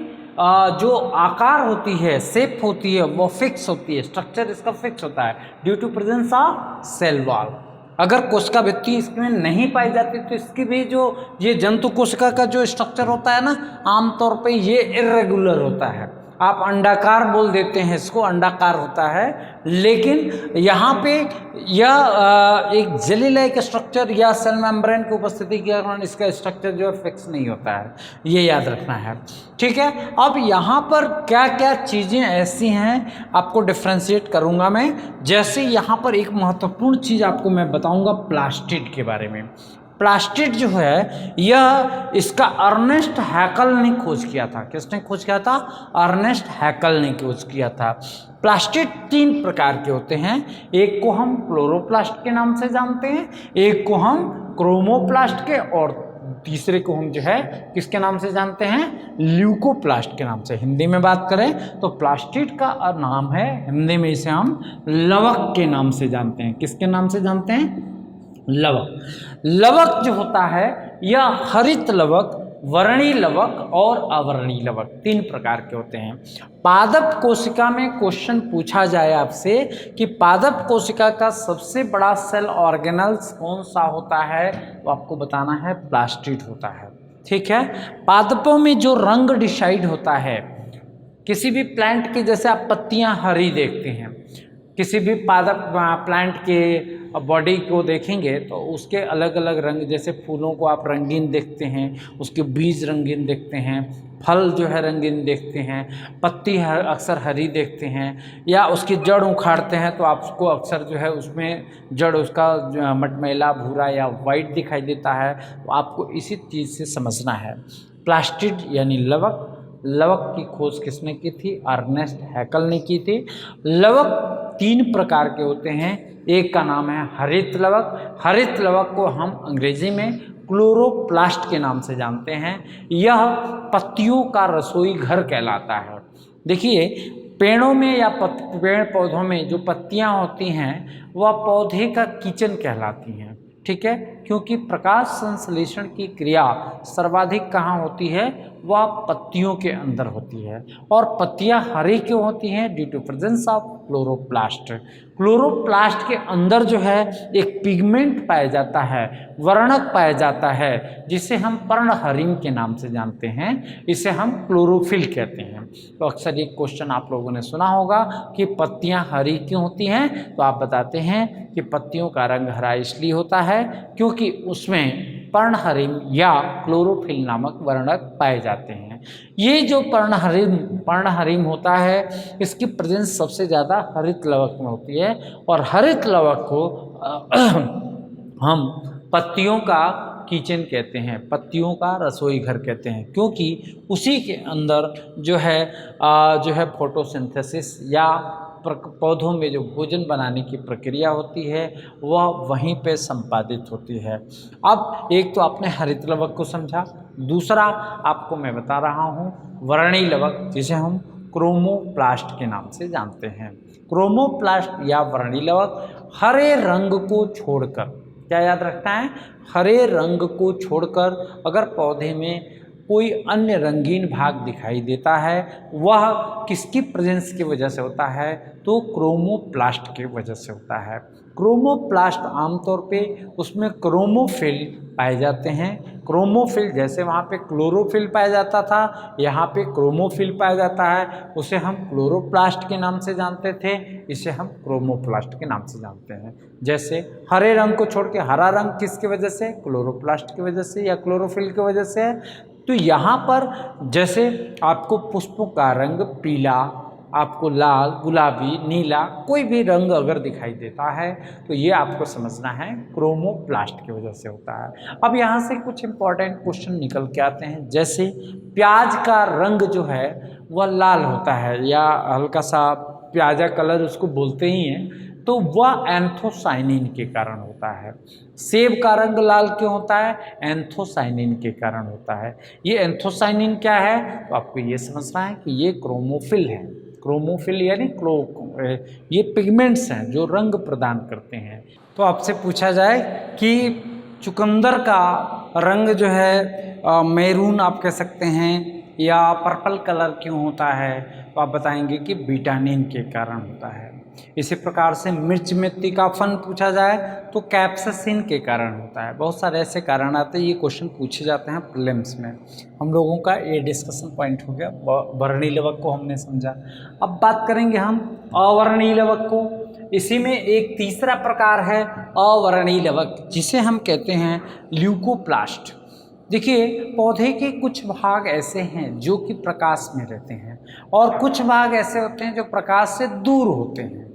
जो आकार होती है, शेप होती है, वो फिक्स होती है, स्ट्रक्चर इसका फिक्स होता है due to presence of cell wall. अगर कोशिका भित्ति इसमें नहीं पाई जाती तो इसकी भी जो ये जंतु कोशिका का जो स्ट्रक्चर होता है ना, आमतौर पे ये इर्रेगुलर होता है। आप अंडाकार बोल देते हैं इसको, अंडाकार होता है, लेकिन यहाँ पे यह एक जेली लाइक स्ट्रक्चर या सेल मेम्ब्रेन की उपस्थिति के कारण इसका स्ट्रक्चर जो है फिक्स नहीं होता है, ये याद रखना है। ठीक है, अब यहाँ पर क्या क्या चीज़ें ऐसी हैं आपको डिफ्रेंशिएट करूँगा मैं। जैसे यहाँ पर एक महत्वपूर्ण चीज़ आपको मैं बताऊँगा प्लास्टिड के बारे में। प्लास्टिड जो है यह इसका अर्नेस्ट हैकल ने खोज किया था। किसने खोज किया था? अर्नेस्ट हैकल ने खोज किया था। प्लास्टिड 3 प्रकार के होते हैं। एक को हम क्लोरोप्लास्ट के नाम से जानते हैं, एक को हम क्रोमोप्लास्ट के, और तीसरे को हम जो है किसके नाम से जानते हैं? ल्यूकोप्लास्ट के नाम से। हिंदी में बात करें तो प्लास्टिड का नाम है, हिंदी में इसे हम लवक के नाम से जानते हैं। किसके नाम से जानते हैं? लवक। लवक जो होता है यह हरित लवक, वर्णी लवक और अवर्णी लवक 3 प्रकार के होते हैं। पादप कोशिका में क्वेश्चन पूछा जाए आपसे कि पादप कोशिका का सबसे बड़ा सेल ऑर्गेनल्स कौन सा होता है, तो आपको बताना है प्लास्टिड होता है। ठीक है, पादपों में जो रंग डिसाइड होता है, किसी भी प्लांट के जैसे आप पत्तियां हरी देखते हैं, किसी भी पादप प्लांट के बॉडी को देखेंगे तो उसके अलग अलग रंग, जैसे फूलों को आप रंगीन देखते हैं, उसके बीज रंगीन देखते हैं, फल जो है रंगीन देखते हैं, पत्ती अक्सर हरी देखते हैं, या उसकी जड़ उखाड़ते हैं तो आपको अक्सर जो है उसमें जड़ उसका मटमैला भूरा या वाइट दिखाई देता है। तो आपको इसी चीज़ से समझना है। प्लास्टिड यानी लवक, लवक की खोज किसने की थी? अर्नेस्ट हैकल ने की थी। लवक 3 प्रकार के होते हैं। एक का नाम है हरित लवक। हरित लवक को हम अंग्रेजी में क्लोरोप्लास्ट के नाम से जानते हैं। यह पत्तियों का रसोई घर कहलाता है। देखिए, पेड़ों में या पेड़ पौधों में जो पत्तियां होती हैं वह पौधे का किचन कहलाती हैं। ठीक है, क्योंकि प्रकाश संश्लेषण की क्रिया सर्वाधिक कहाँ होती है? वह पत्तियों के अंदर होती है। और पत्तियां हरी क्यों होती हैं? Due to presence of chloroplast. Chloroplast के अंदर जो है एक पिगमेंट पाया जाता है, वर्णक पाया जाता है, जिसे हम पर्णहरिम के नाम से जानते हैं। इसे हम क्लोरोफिल कहते हैं। तो अक्सर ये क्वेश्चन आप लोगों ने सुना होगा कि पत्तियां हरी क्यों होती हैं, तो आप बताते हैं कि पत्तियों का रंग हरा इसलिए होता है क्योंकि उसमें पर्णहरिम या क्लोरोफिल नामक वर्णक पाए जाते हैं। ये जो पर्णहरिम होता है, इसकी प्रेजेंस सबसे ज़्यादा हरित लवक में होती है। और हरित लवक को हम पत्तियों का किचन कहते हैं, पत्तियों का रसोई घर कहते हैं, क्योंकि उसी के अंदर जो है फोटोसिंथेसिस या पौधों में जो भोजन बनाने की प्रक्रिया होती है वह वहीं पे संपादित होती है। अब एक तो आपने हरित लवक को समझा, दूसरा आपको मैं बता रहा हूँ वर्णी लवक, जिसे हम क्रोमोप्लास्ट के नाम से जानते हैं। क्रोमोप्लास्ट या वर्णी लवक हरे रंग को छोड़कर, क्या याद रखना है? हरे रंग को छोड़कर अगर पौधे में कोई अन्य रंगीन भाग दिखाई देता है, वह किसकी प्रेजेंस की वजह से होता है? तो क्रोमोप्लास्ट की वजह से होता है। क्रोमोप्लास्ट आमतौर पे उसमें क्रोमोफिल पाए जाते हैं। क्रोमोफिल, जैसे वहाँ पे क्लोरोफिल पाया जाता था, यहाँ पे क्रोमोफिल पाया जाता है। उसे हम क्लोरोप्लास्ट के नाम से जानते थे, इसे हम क्रोमोप्लास्ट के नाम से जानते हैं। जैसे हरे रंग को छोड़ के हरा रंग किसकी वजह से? क्लोरोप्लास्ट की वजह से या क्लोरोफिल की वजह से। तो यहाँ पर जैसे आपको पुष्पों का रंग पीला, आपको लाल, गुलाबी, नीला, कोई भी रंग अगर दिखाई देता है तो ये आपको समझना है क्रोमोप्लास्ट की वजह से होता है। अब यहाँ से कुछ इंपॉर्टेंट क्वेश्चन निकल के आते हैं। जैसे प्याज का रंग जो है वह लाल होता है या हल्का सा प्याजा कलर उसको बोलते ही हैं, तो वह एंथोसाइनिन के कारण होता है। सेब का रंग लाल क्यों होता है? एंथोसाइनिन के कारण होता है। ये एंथोसाइनिन क्या है? तो आपको ये समझना है कि ये क्रोमोफिल है। क्रोमोफिल यानी ये पिगमेंट्स हैं जो रंग प्रदान करते हैं। तो आपसे पूछा जाए कि चुकंदर का रंग जो है मैरून आप कह सकते हैं या पर्पल कलर क्यों होता है? तो आप बताएंगे कि विटामिन के कारण होता है। इसी प्रकार से मिर्च में तीखापन पूछा जाए तो कैप्साइसिन के कारण होता है। बहुत सारे ऐसे कारण आते हैं, ये क्वेश्चन पूछे जाते हैं प्रीलिम्स में। हम लोगों का ये डिस्कशन पॉइंट हो गया। वर्णीय लवक को हमने समझा। अब बात करेंगे हम अवर्णीय लवक को। इसी में एक तीसरा प्रकार है अवर्णीय लवक, जिसे हम कहते हैं ल्यूकोप्लास्ट। देखिए, पौधे के कुछ भाग ऐसे हैं जो कि प्रकाश में रहते हैं और कुछ भाग ऐसे होते हैं जो प्रकाश से दूर होते हैं।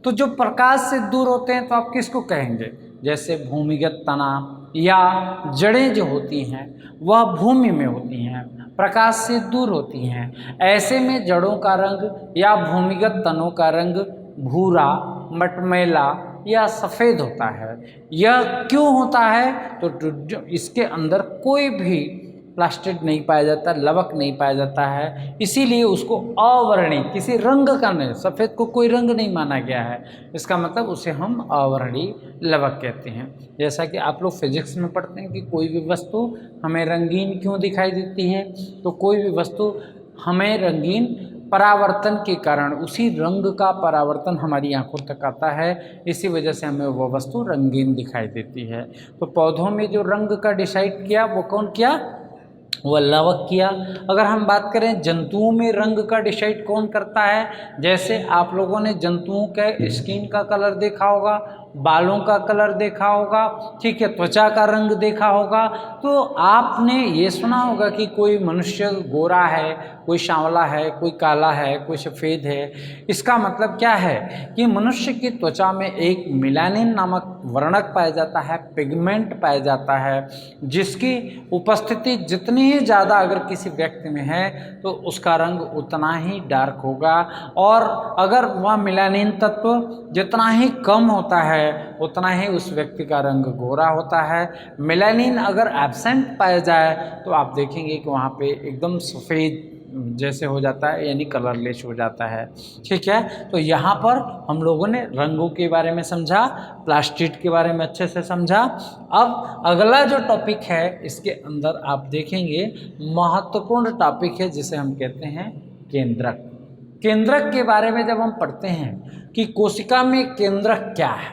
तो जो प्रकाश से दूर होते हैं तो आप किसको कहेंगे? जैसे भूमिगत तना या जड़ें जो होती हैं वह भूमि में होती हैं, प्रकाश से दूर होती हैं। ऐसे में जड़ों का रंग या भूमिगत तनों का रंग भूरा, मटमैला या सफ़ेद होता है। यह क्यों होता है? तो इसके अंदर कोई भी प्लास्टिड नहीं पाया जाता, लवक नहीं पाया जाता है, इसीलिए उसको अवर्णीय, किसी रंग का नहीं, सफ़ेद को कोई रंग नहीं माना गया है, इसका मतलब उसे हम अवर्णीय लवक कहते हैं। जैसा कि आप लोग फिजिक्स में पढ़ते हैं कि कोई भी वस्तु हमें रंगीन क्यों दिखाई देती है? तो कोई भी वस्तु हमें रंगीन परावर्तन के कारण, उसी रंग का परावर्तन हमारी आंखों तक आता है, इसी वजह से हमें वो वस्तु रंगीन दिखाई देती है। तो पौधों में जो रंग का डिसाइड किया वो कौन किया? वह लवक किया। अगर हम बात करें जंतुओं में रंग का डिसाइड कौन करता है? जैसे आप लोगों ने जंतुओं के स्किन का कलर देखा होगा, बालों का कलर देखा होगा, ठीक है, त्वचा का रंग देखा होगा। तो आपने ये सुना होगा कि कोई मनुष्य गोरा है, कोई सांवला है, कोई काला है, कोई सफ़ेद है। इसका मतलब क्या है कि मनुष्य की त्वचा में एक मेलानिन नामक वर्णक पाया जाता है, पिगमेंट पाया जाता है, जिसकी उपस्थिति जितनी ही ज़्यादा अगर किसी व्यक्ति में है तो उसका रंग उतना ही डार्क होगा, और अगर वह मेलानिन तत्व जितना ही कम होता है उतना ही उस व्यक्ति का रंग गोरा होता है। मेलानिन अगर एब्सेंट पाया जाए तो आप देखेंगे कि वहाँ पे एकदम सफ़ेद जैसे हो जाता है, यानी कलरलेस हो जाता है। ठीक है, तो यहाँ पर हम लोगों ने रंगों के बारे में समझा, प्लास्टिड के बारे में अच्छे से समझा। अब अगला जो टॉपिक है इसके अंदर आप देखेंगे महत्वपूर्ण टॉपिक है जिसे हम कहते हैं केंद्रक। केंद्रक के बारे में जब हम पढ़ते हैं कि कोशिका में केंद्रक क्या है,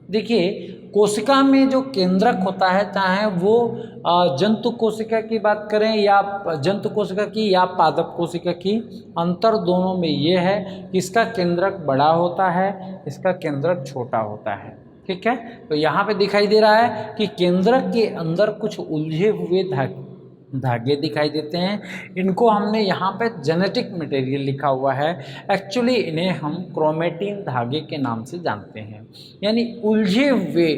देखिए कोशिका में जो केंद्रक होता है, चाहे वो जंतु कोशिका की बात करें या जंतु कोशिका की या पादप कोशिका की, अंतर दोनों में ये है कि इसका केंद्रक बड़ा होता है, इसका केंद्रक छोटा होता है। ठीक है, तो यहाँ पे दिखाई दे रहा है कि केंद्रक के अंदर कुछ उलझे हुए धागे दिखाई देते हैं। इनको हमने यहाँ पे जेनेटिक मटेरियल लिखा हुआ है, एक्चुअली इन्हें हम क्रोमेटिन धागे के नाम से जानते हैं, यानी उलझे हुए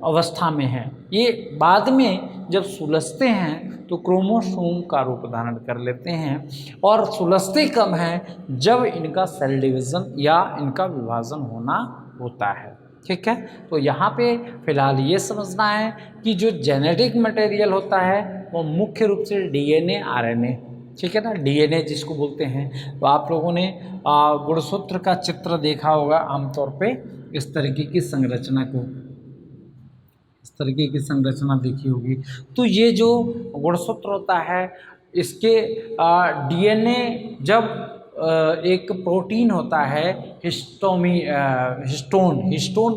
अवस्था में है। ये बाद में जब सुलझते हैं तो क्रोमोसोम का रूप धारण कर लेते हैं, और सुलझते कब हैं? जब इनका सेल डिवीज़न या इनका विभाजन होना होता है। ठीक है, तो यहाँ पे फिलहाल ये समझना है कि जो जेनेटिक मटेरियल होता है वो मुख्य रूप से डीएनए, आरएनए, ठीक है ना, डीएनए जिसको बोलते हैं। तो आप लोगों ने गुणसूत्र का चित्र देखा होगा आमतौर पे, इस तरीके की संरचना को, इस तरीके की संरचना देखी होगी। तो ये जो गुणसूत्र होता है इसके डीएनए जब एक प्रोटीन होता है हिस्टोन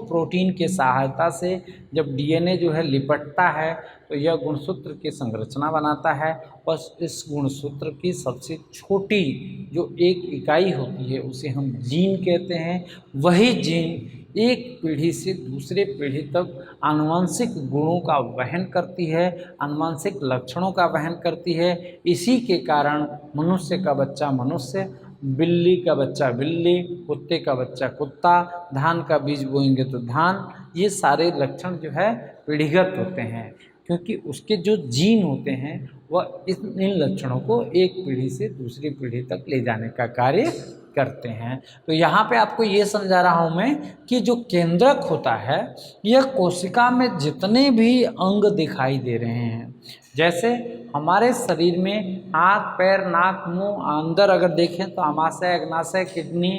प्रोटीन के सहायता से जब डीएनए जो है लिपटता है तो यह गुणसूत्र की संरचना बनाता है, और इस गुणसूत्र की सबसे छोटी जो एक इकाई होती है उसे हम जीन कहते हैं। वही जीन एक पीढ़ी से दूसरे पीढ़ी तक आनुवंशिक गुणों का वहन करती है, आनुवंशिक लक्षणों का वहन करती है। इसी के कारण मनुष्य का बच्चा मनुष्य, बिल्ली का बच्चा बिल्ली, कुत्ते का बच्चा कुत्ता, धान का बीज बोएंगे तो धान, ये सारे लक्षण जो है पीढ़ीगत होते हैं, क्योंकि उसके जो जीन होते हैं वह इन लक्षणों को एक पीढ़ी से दूसरी पीढ़ी तक ले जाने का कार्य करते हैं। तो यहाँ पे आपको ये समझा रहा हूँ मैं कि जो केंद्रक होता है यह कोशिका में जितने भी अंग दिखाई दे रहे हैं, जैसे हमारे शरीर में हाथ, पैर, नाक, मुंह, अंदर अगर देखें तो आमाशय, अग्नाशय, किडनी,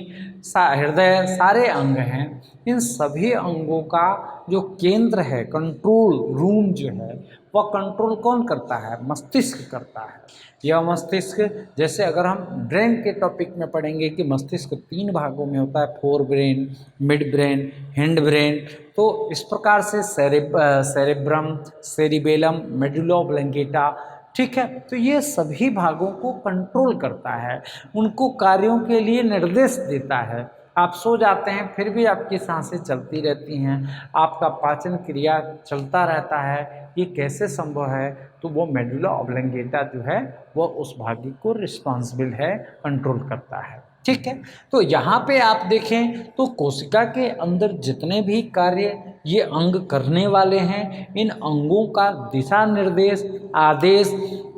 हृदय, सारे अंग हैं। इन सभी अंगों का जो केंद्र है, कंट्रोल रूम जो है, वह कंट्रोल कौन करता है? मस्तिष्क करता है। यह मस्तिष्क, जैसे अगर हम ब्रेन के टॉपिक में पढ़ेंगे कि मस्तिष्क 3 भागों में होता है, fore brain, mid brain, hind brain. तो इस प्रकार से सेरेब्रम, सेरिबेलम, मेडुला ऑब्लंगेटा, ठीक है। तो ये सभी भागों को कंट्रोल करता है, उनको कार्यों के लिए निर्देश देता है। आप सो जाते हैं फिर भी आपकी सांसें चलती रहती हैं, आपका पाचन क्रिया चलता रहता है, ये कैसे संभव है? तो वो मेडुला ऑब्लंगेटा जो है वो उस भाग को रिस्पॉन्सिबल है, कंट्रोल करता है, ठीक है। तो यहाँ पे आप देखें तो कोशिका के अंदर जितने भी कार्य ये अंग करने वाले हैं, इन अंगों का दिशा निर्देश, आदेश,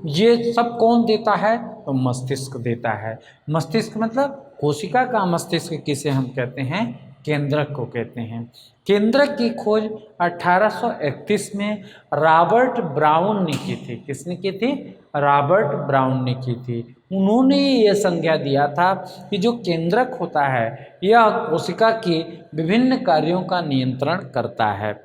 ये सब कौन देता है? तो मस्तिष्क देता है। मस्तिष्क मतलब कोशिका का मस्तिष्क किसे हम कहते हैं? केंद्रक को कहते हैं। केंद्रक की खोज 1831 में रॉबर्ट ब्राउन ने की थी। किसने की थी? रॉबर्ट ब्राउन ने की थी। उन्होंने ये संज्ञा दिया था कि जो केंद्रक होता है यह कोशिका के विभिन्न कार्यों का नियंत्रण करता है।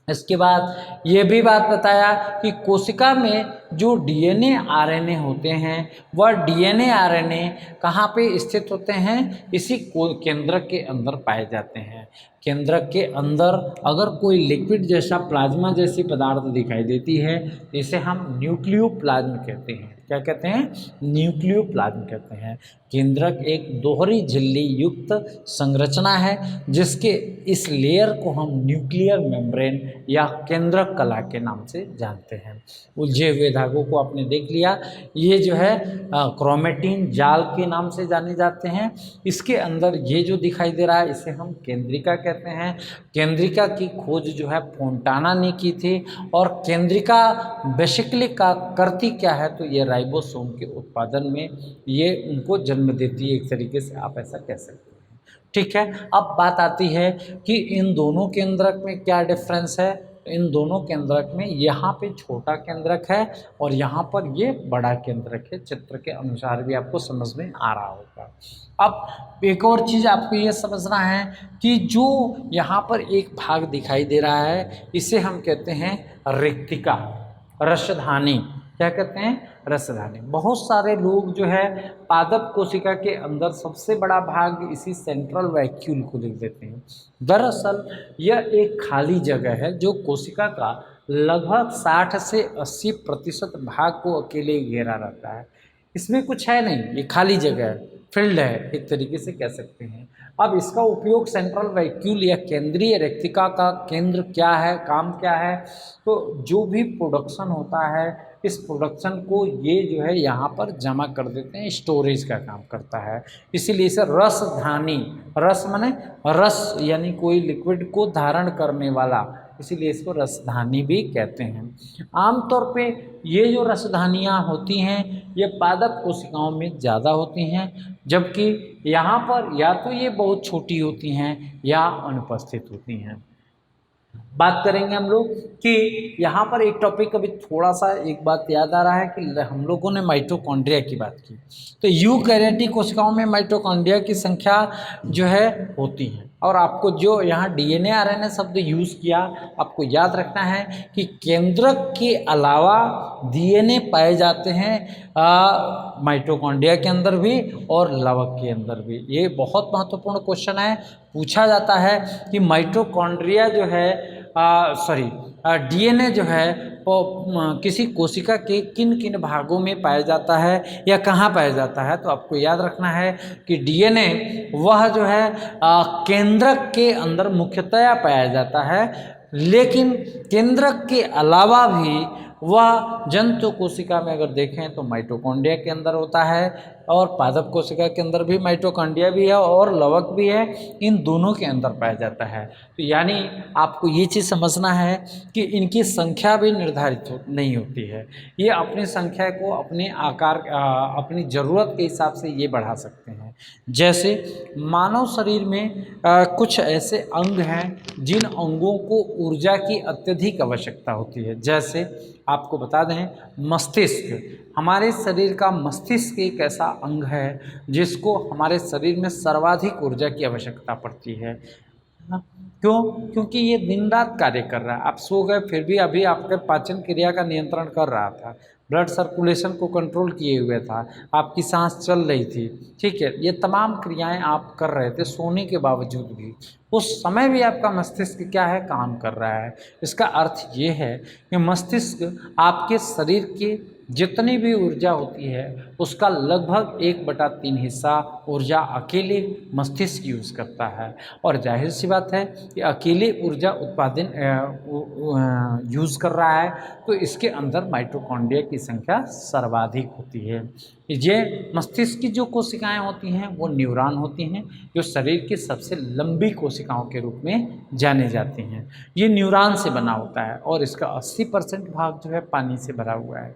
इसके बाद ये भी बात बताया कि कोशिका में जो डीएनए आरएनए होते हैं वह डीएनए आरएनए कहाँ पे स्थित होते हैं? इसी केंद्रक के अंदर पाए जाते हैं। केंद्रक के अंदर अगर कोई लिक्विड जैसा प्लाज्मा जैसी पदार्थ दिखाई देती है, इसे हम न्यूक्लियोप्लाज्म कहते हैं। क्या कहते हैं? न्यूक्लियोप्लाज्म कहते हैं। केंद्रक एक दोहरी झिल्ली युक्त संरचना है जिसके इस लेयर को हम न्यूक्लियर मेम्ब्रेन या केंद्रक कला के नाम से जानते हैं। उलझे हुए धागों को आपने देख लिया, ये जो है क्रोमेटिन जाल के नाम से जाने जाते हैं। इसके अंदर ये जो दिखाई दे रहा है इसे हम केंद्रिका कहते हैं। केंद्रिका की खोज जो है फोंटाना ने की थी। और केंद्रिका बेसिकली का करती क्या है? तो ये राइबोसोम के उत्पादन में ये उनको जन्म देती है, एक तरीके से आप ऐसा कह सकते हैं, ठीक है। अब बात आती है कि इन दोनों केंद्रक में क्या डिफरेंस है। इन दोनों केंद्रक में यहाँ पे छोटा केंद्रक है और यहाँ पर ये बड़ा केंद्रक है। चित्र के अनुसार भी आपको समझ में आ रहा होगा। अब एक और चीज़ आपको ये समझना है कि जो यहाँ पर एक भाग दिखाई दे रहा है इसे हम कहते हैं रिक्तिका, रसधानी। क्या कहते हैं? रसधानी। बहुत सारे लोग जो है पादप कोशिका के अंदर सबसे बड़ा भाग इसी सेंट्रल वैक्यूल को लिख देते हैं। दरअसल यह एक खाली जगह है जो कोशिका का लगभग 60 से 80% भाग को अकेले घेरा रहता है। इसमें कुछ है नहीं, ये खाली जगह है, फील्ड है, एक तरीके से कह सकते हैं। अब इसका उपयोग सेंट्रल वैक्यूल या केंद्रीय रेक्तिका का केंद्र क्या है, काम क्या है? तो जो भी प्रोडक्शन होता है इस प्रोडक्शन को ये जो है यहाँ पर जमा कर देते हैं, स्टोरेज का काम करता है। इसीलिए इसे रसधानी, रस माने रस यानी कोई लिक्विड को धारण करने वाला, इसीलिए इसको रसधानी भी कहते हैं। आमतौर पे ये जो रसधानियाँ होती हैं ये पादप कोशिकाओं में ज़्यादा होती हैं, जबकि यहाँ पर या तो ये बहुत छोटी होती हैं या अनुपस्थित होती हैं। बात करेंगे हम लोग कि यहाँ पर एक टॉपिक अभी थोड़ा सा एक बात याद आ रहा है कि हम लोगों ने माइटोकॉन्ड्रिया की बात की। तो यूकैरियोटिक कोशिकाओं में माइटोकॉन्ड्रिया की संख्या जो है होती है। और आपको जो यहाँ डीएनए आरएनए शब्द यूज़ किया, आपको याद रखना है कि केंद्रक के अलावा डीएनए पाए जाते हैं माइटोकॉन्ड्रिया के अंदर भी और लवक के अंदर भी। ये बहुत महत्वपूर्ण क्वेश्चन है, पूछा जाता है कि माइटोकॉन्ड्रिया जो है डीएनए जो है वो किसी कोशिका के किन किन भागों में पाया जाता है या कहाँ पाया जाता है। तो आपको याद रखना है कि डीएनए वह जो है केंद्रक के अंदर मुख्यतया पाया जाता है, लेकिन केंद्रक के अलावा भी वह जंतु कोशिका में अगर देखें तो माइटोकॉन्ड्रिया के अंदर होता है और पादप कोशिका के अंदर भी माइटोकॉन्ड्रिया भी है और लवक भी है, इन दोनों के अंदर पाया जाता है। तो यानी आपको ये चीज़ समझना है कि इनकी संख्या भी निर्धारित नहीं होती है, ये अपनी संख्या को अपने आकार अपनी ज़रूरत के हिसाब से ये बढ़ा सकते हैं। जैसे मानव शरीर में कुछ ऐसे अंग हैं जिन अंगों को ऊर्जा की अत्यधिक आवश्यकता होती है। जैसे आपको बता दें, मस्तिष्क, हमारे शरीर का मस्तिष्क एक ऐसा अंग है जिसको हमारे शरीर में सर्वाधिक ऊर्जा की आवश्यकता पड़ती है। क्यों? क्योंकि ये दिन रात कार्य कर रहा है। आप सो गए फिर भी अभी आपके पाचन क्रिया का नियंत्रण कर रहा था, ब्लड सर्कुलेशन को कंट्रोल किए हुए था, आपकी सांस चल रही थी, ठीक है, ये तमाम क्रियाएं आप कर रहे थे सोने के बावजूद भी। उस समय भी आपका मस्तिष्क क्या है, काम कर रहा है। इसका अर्थ ये है कि मस्तिष्क आपके शरीर के जितनी भी ऊर्जा होती है उसका लगभग 1/3 हिस्सा ऊर्जा अकेले मस्तिष्क यूज़ करता है। और जाहिर सी बात है कि अकेले ऊर्जा उत्पादन यूज़ कर रहा है तो इसके अंदर माइटोकॉन्ड्रिया की संख्या सर्वाधिक होती है। ये मस्तिष्क की जो कोशिकाएं होती हैं वो न्यूरॉन होती हैं, जो शरीर की सबसे लंबी कोशिकाओं के रूप में जाने जाती हैं। ये न्यूरॉन से बना होता है और इसका 80% भाग जो है पानी से भरा हुआ है।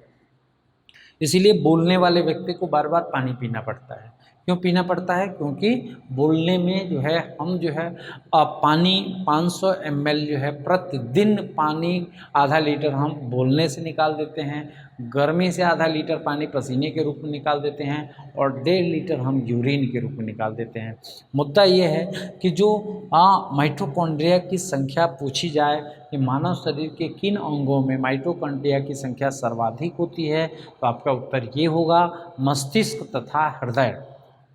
इसीलिए बोलने वाले व्यक्ति को बार बार पानी पीना पड़ता है। क्यों पीना पड़ता है? क्योंकि बोलने में जो है हम जो है पानी 500 ml जो है प्रतिदिन पानी आधा लीटर हम बोलने से निकाल देते हैं, गर्मी से आधा लीटर पानी पसीने के रूप में निकाल देते हैं और 1.5 लीटर हम यूरिन के रूप में निकाल देते हैं। मुद्दा ये है कि जो माइटोकॉन्ड्रिया की संख्या पूछी जाए कि मानव शरीर के किन अंगों में माइटोकॉन्ड्रिया की संख्या सर्वाधिक होती है, तो आपका उत्तर ये होगा मस्तिष्क तथा हृदय।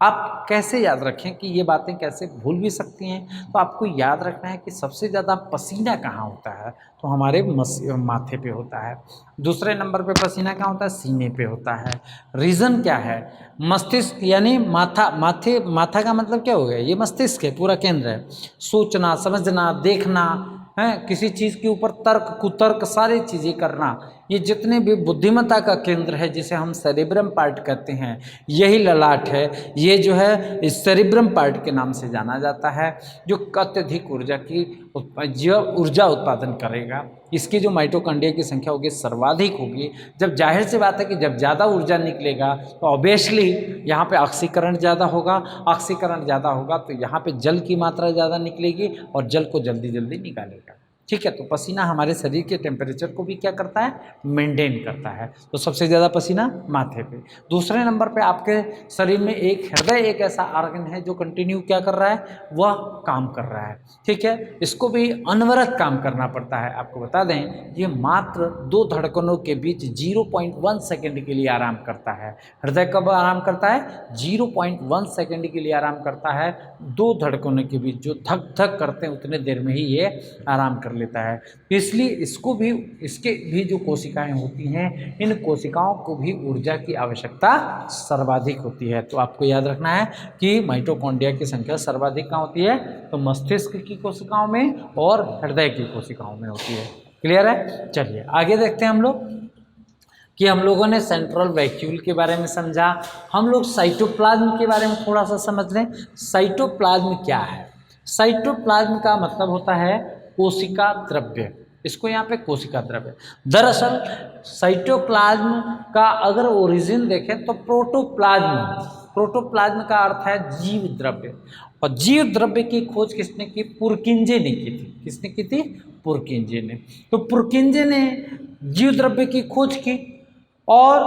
आप कैसे याद रखें कि ये बातें कैसे भूल भी सकती हैं, तो आपको याद रखना है कि सबसे ज़्यादा पसीना कहाँ होता है, तो हमारे माथे पे होता है। दूसरे नंबर पे पसीना कहाँ होता है? सीने पे होता है। रीज़न क्या है? मस्तिष्क यानी माथा का मतलब क्या हो गया? ये मस्तिष्क है, पूरा केंद्र है। सोचना, समझना, देखना है, किसी चीज़ के ऊपर तर्क कुतर्क सारी चीज़ें करना, ये जितने भी बुद्धिमत्ता का केंद्र है जिसे हम सेरिब्रम पार्ट कहते हैं, यही ललाट है। ये जो है इस सेरिब्रम पार्ट के नाम से जाना जाता है, जो अत्यधिक ऊर्जा उत्पादन करेगा। इसकी जो माइटोकॉन्ड्रिया की संख्या होगी सर्वाधिक होगी। जब जाहिर सी बात है कि जब ज़्यादा ऊर्जा निकलेगा तो ऑब्वियसली यहाँ पे ऑक्सीकरण ज़्यादा होगा, ऑक्सीकरण ज़्यादा होगा तो यहाँ पे जल की मात्रा ज़्यादा निकलेगी और जल को जल्दी जल्दी निकालेगा। ठीक है, तो पसीना हमारे शरीर के टेम्परेचर को भी क्या करता है? मेंटेन करता है। तो सबसे ज़्यादा पसीना माथे पे। दूसरे नंबर पे आपके शरीर में एक हृदय एक ऐसा ऑर्गन है जो कंटिन्यू क्या कर रहा है? वह काम कर रहा है। ठीक है, इसको भी अनवरत काम करना पड़ता है। आपको बता दें ये मात्र 2 धड़कनों के बीच 0.1 सेकेंड के लिए आराम करता है। हृदय कब आराम करता है? 0.1 सेकेंड के लिए आराम करता है। 2 धड़कनों के बीच जो धक धक करते हैं उतने देर में ही ये आराम कर लेता है। इसलिए इसके भी जो कोशिकाएं होती हैं, इन कोशिकाओं को भी ऊर्जा की आवश्यकता सर्वाधिक होती है। तो आपको याद रखना है कि माइटोकॉन्ड्रिया की संख्या सर्वाधिक कहाँ होती है? तो मस्तिष्क की कोशिकाओं में और हृदय की कोशिकाओं में होती है। क्लियर है? चलिए आगे देखते हैं हम लोग कि हम लोगों ने सेंट्रल वैक्यूल के बारे में समझा। हम लोग साइटोप्लाज्म के बारे में थोड़ा सा समझ लें। साइटोप्लाज्म क्या है? साइटोप्लाज्म का मतलब होता है कोशिका द्रव्य। इसको यहाँ पे कोशिका द्रव्य। दरअसल साइटोप्लाज्म का अगर ओरिजिन देखें तो प्रोटोप्लाज्म का अर्थ है जीव द्रव्य। और जीव द्रव्य की खोज किसने की? पुरकिंजे ने की थी। किसने की थी? पुरकिंजे ने। तो पुरकिंजे ने जीव द्रव्य की खोज की और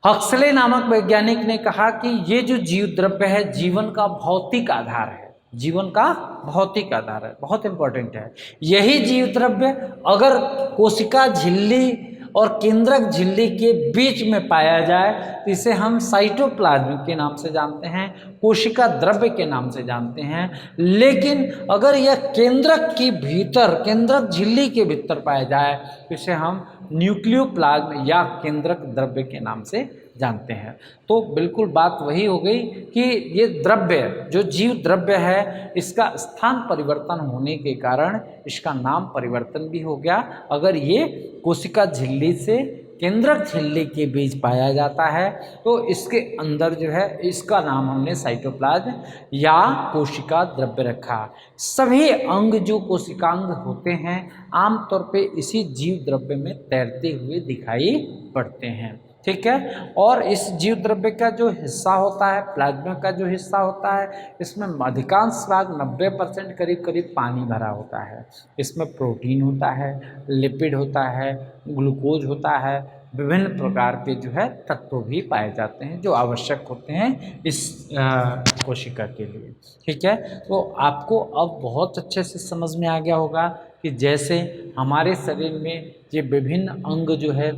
हक्सले नामक वैज्ञानिक ने कहा कि ये जो जीव द्रव्य है जीवन का भौतिक आधार है। जीवन का भौतिक आधार है, बहुत इंपॉर्टेंट है। यही जीव द्रव्य अगर कोशिका झिल्ली और केंद्रक झिल्ली के बीच में पाया जाए तो इसे हम साइटोप्लाज्म के नाम से जानते हैं, कोशिका द्रव्य के नाम से जानते हैं। लेकिन अगर यह केंद्रक के भीतर, केंद्रक झिल्ली के भीतर पाया जाए तो इसे हम न्यूक्लियोप्लाज्म या केंद्रक द्रव्य के नाम से जानते हैं। तो बिल्कुल बात वही हो गई कि ये द्रव्य जो जीव द्रव्य है इसका स्थान परिवर्तन होने के कारण इसका नाम परिवर्तन भी हो गया। अगर ये कोशिका झिल्ली से केंद्रक झिल्ली के बीच पाया जाता है। तो इसके अंदर जो है इसका नाम हमने साइटोप्लाज्म या कोशिका द्रव्य रखा। सभी अंग जो कोशिकांग होते हैं आमतौर पे इसी जीव द्रव्य में तैरते हुए दिखाई पड़ते हैं, ठीक है। और इस जीव द्रव्य का जो हिस्सा होता है, प्लाज्मा का जो हिस्सा होता है, इसमें अधिकांश भाग 90% करीब करीब पानी भरा होता है। इसमें प्रोटीन होता है, लिपिड होता है, ग्लूकोज होता है, विभिन्न प्रकार के जो है तत्व भी पाए जाते हैं जो आवश्यक होते हैं इस कोशिका के लिए, ठीक है। तो आपको अब बहुत अच्छे से समझ में आ गया होगा कि जैसे हमारे शरीर में ये विभिन्न अंग जो है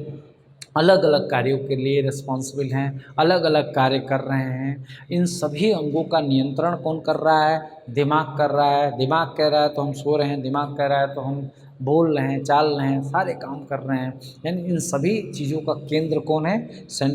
अलग अलग कार्यों के लिए रिस्पॉन्सिबल हैं, अलग अलग कार्य कर रहे हैं। इन सभी अंगों का नियंत्रण कौन कर रहा है? दिमाग कर रहा है। दिमाग कह रहा है तो हम सो रहे हैं, दिमाग कह रहा है तो हम बोल रहे हैं, चाल रहे हैं, सारे काम कर रहे हैं। यानी इन सभी चीज़ों का केंद्र कौन है?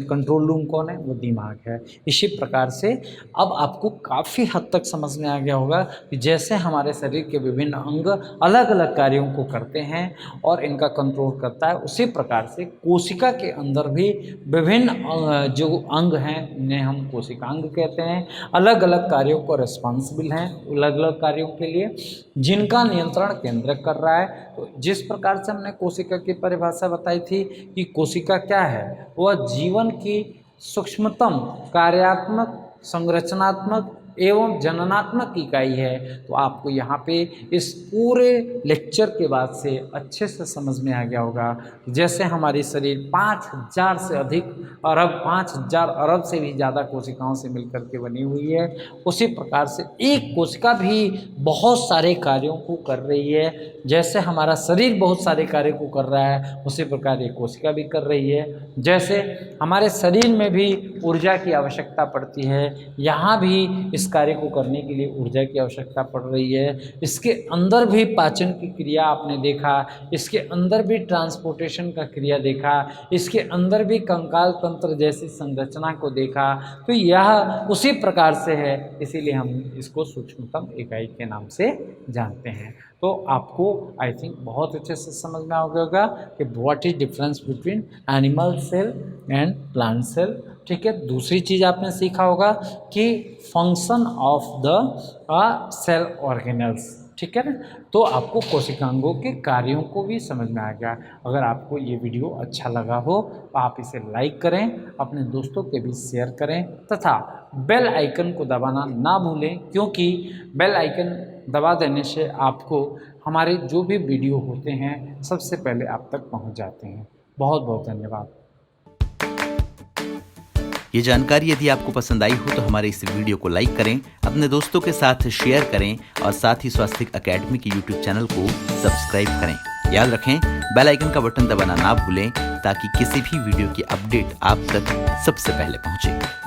कंट्रोल रूम कौन है? वो दिमाग है। इसी प्रकार से अब आपको काफ़ी हद तक समझ में आ गया होगा कि जैसे हमारे शरीर के विभिन्न अंग अलग अलग कार्यों को करते हैं और इनका कंट्रोल करता है, उसी प्रकार से कोशिका के अंदर भी विभिन्न जो अंग हैं इन्हें हम कोशिकांग कहते हैं। अलग अलग कार्यों को रिस्पॉन्सिबल हैं, अलग अलग कार्यों के लिए जिनका नियंत्रण केंद्र कर रहा है। तो जिस प्रकार से हमने कोशिका की परिभाषा बताई थी कि कोशिका क्या है, वह जीवन की सूक्ष्मतम कार्यात्मक, संरचनात्मक एवं जननात्मक इकाई है। तो आपको यहाँ पे इस पूरे लेक्चर के बाद से अच्छे से समझ में आ गया होगा कि जैसे हमारी शरीर 5000 से अधिक अरब, 5000 अरब से भी ज़्यादा कोशिकाओं से मिलकर के बनी हुई है, उसी प्रकार से एक कोशिका भी बहुत सारे कार्यों को कर रही है। जैसे हमारा शरीर बहुत सारे कार्य को कर रहा है, उसी प्रकार ये कोशिका भी कर रही है। जैसे हमारे शरीर में भी ऊर्जा की आवश्यकता पड़ती है, यहाँ भी इस कार्य को करने के लिए ऊर्जा की आवश्यकता पड़ रही है। इसके अंदर भी पाचन की क्रिया आपने देखा, इसके अंदर भी ट्रांसपोर्टेशन का क्रिया देखा, इसके अंदर भी कंकाल तंत्र जैसी संरचना को देखा। तो यह उसी प्रकार से है, इसीलिए हम इसको सूक्ष्मतम इकाई के नाम से जानते हैं। तो आपको आई थिंक बहुत अच्छे से समझ में आ गया होगा कि what is difference between animal cell and plant cell, ठीक है। दूसरी चीज़ आपने सीखा होगा कि function of the cell organelles, ठीक है ना। तो आपको कोशिकांगों के कार्यों को भी समझ में आ गया। अगर आपको ये वीडियो अच्छा लगा हो तो आप इसे लाइक करें, अपने दोस्तों के बीच शेयर करें तथा बेल आइकन को दबाना ना भूलें, क्योंकि बेल आइकन दबा देने से आपको हमारे जो भी वीडियो होते हैं सबसे पहले आप तक पहुंच जाते हैं। बहुत बहुत धन्यवाद। ये जानकारी यदि आपको पसंद आई हो तो हमारे इस वीडियो को लाइक करें, अपने दोस्तों के साथ शेयर करें और साथ ही स्वास्थ्य अकेडमी के YouTube चैनल को सब्सक्राइब करें। याद रखें बेल आइकन का बटन दबाना ना भूलें ताकि किसी भी वीडियो की अपडेट आप तक सबसे पहले पहुंचे।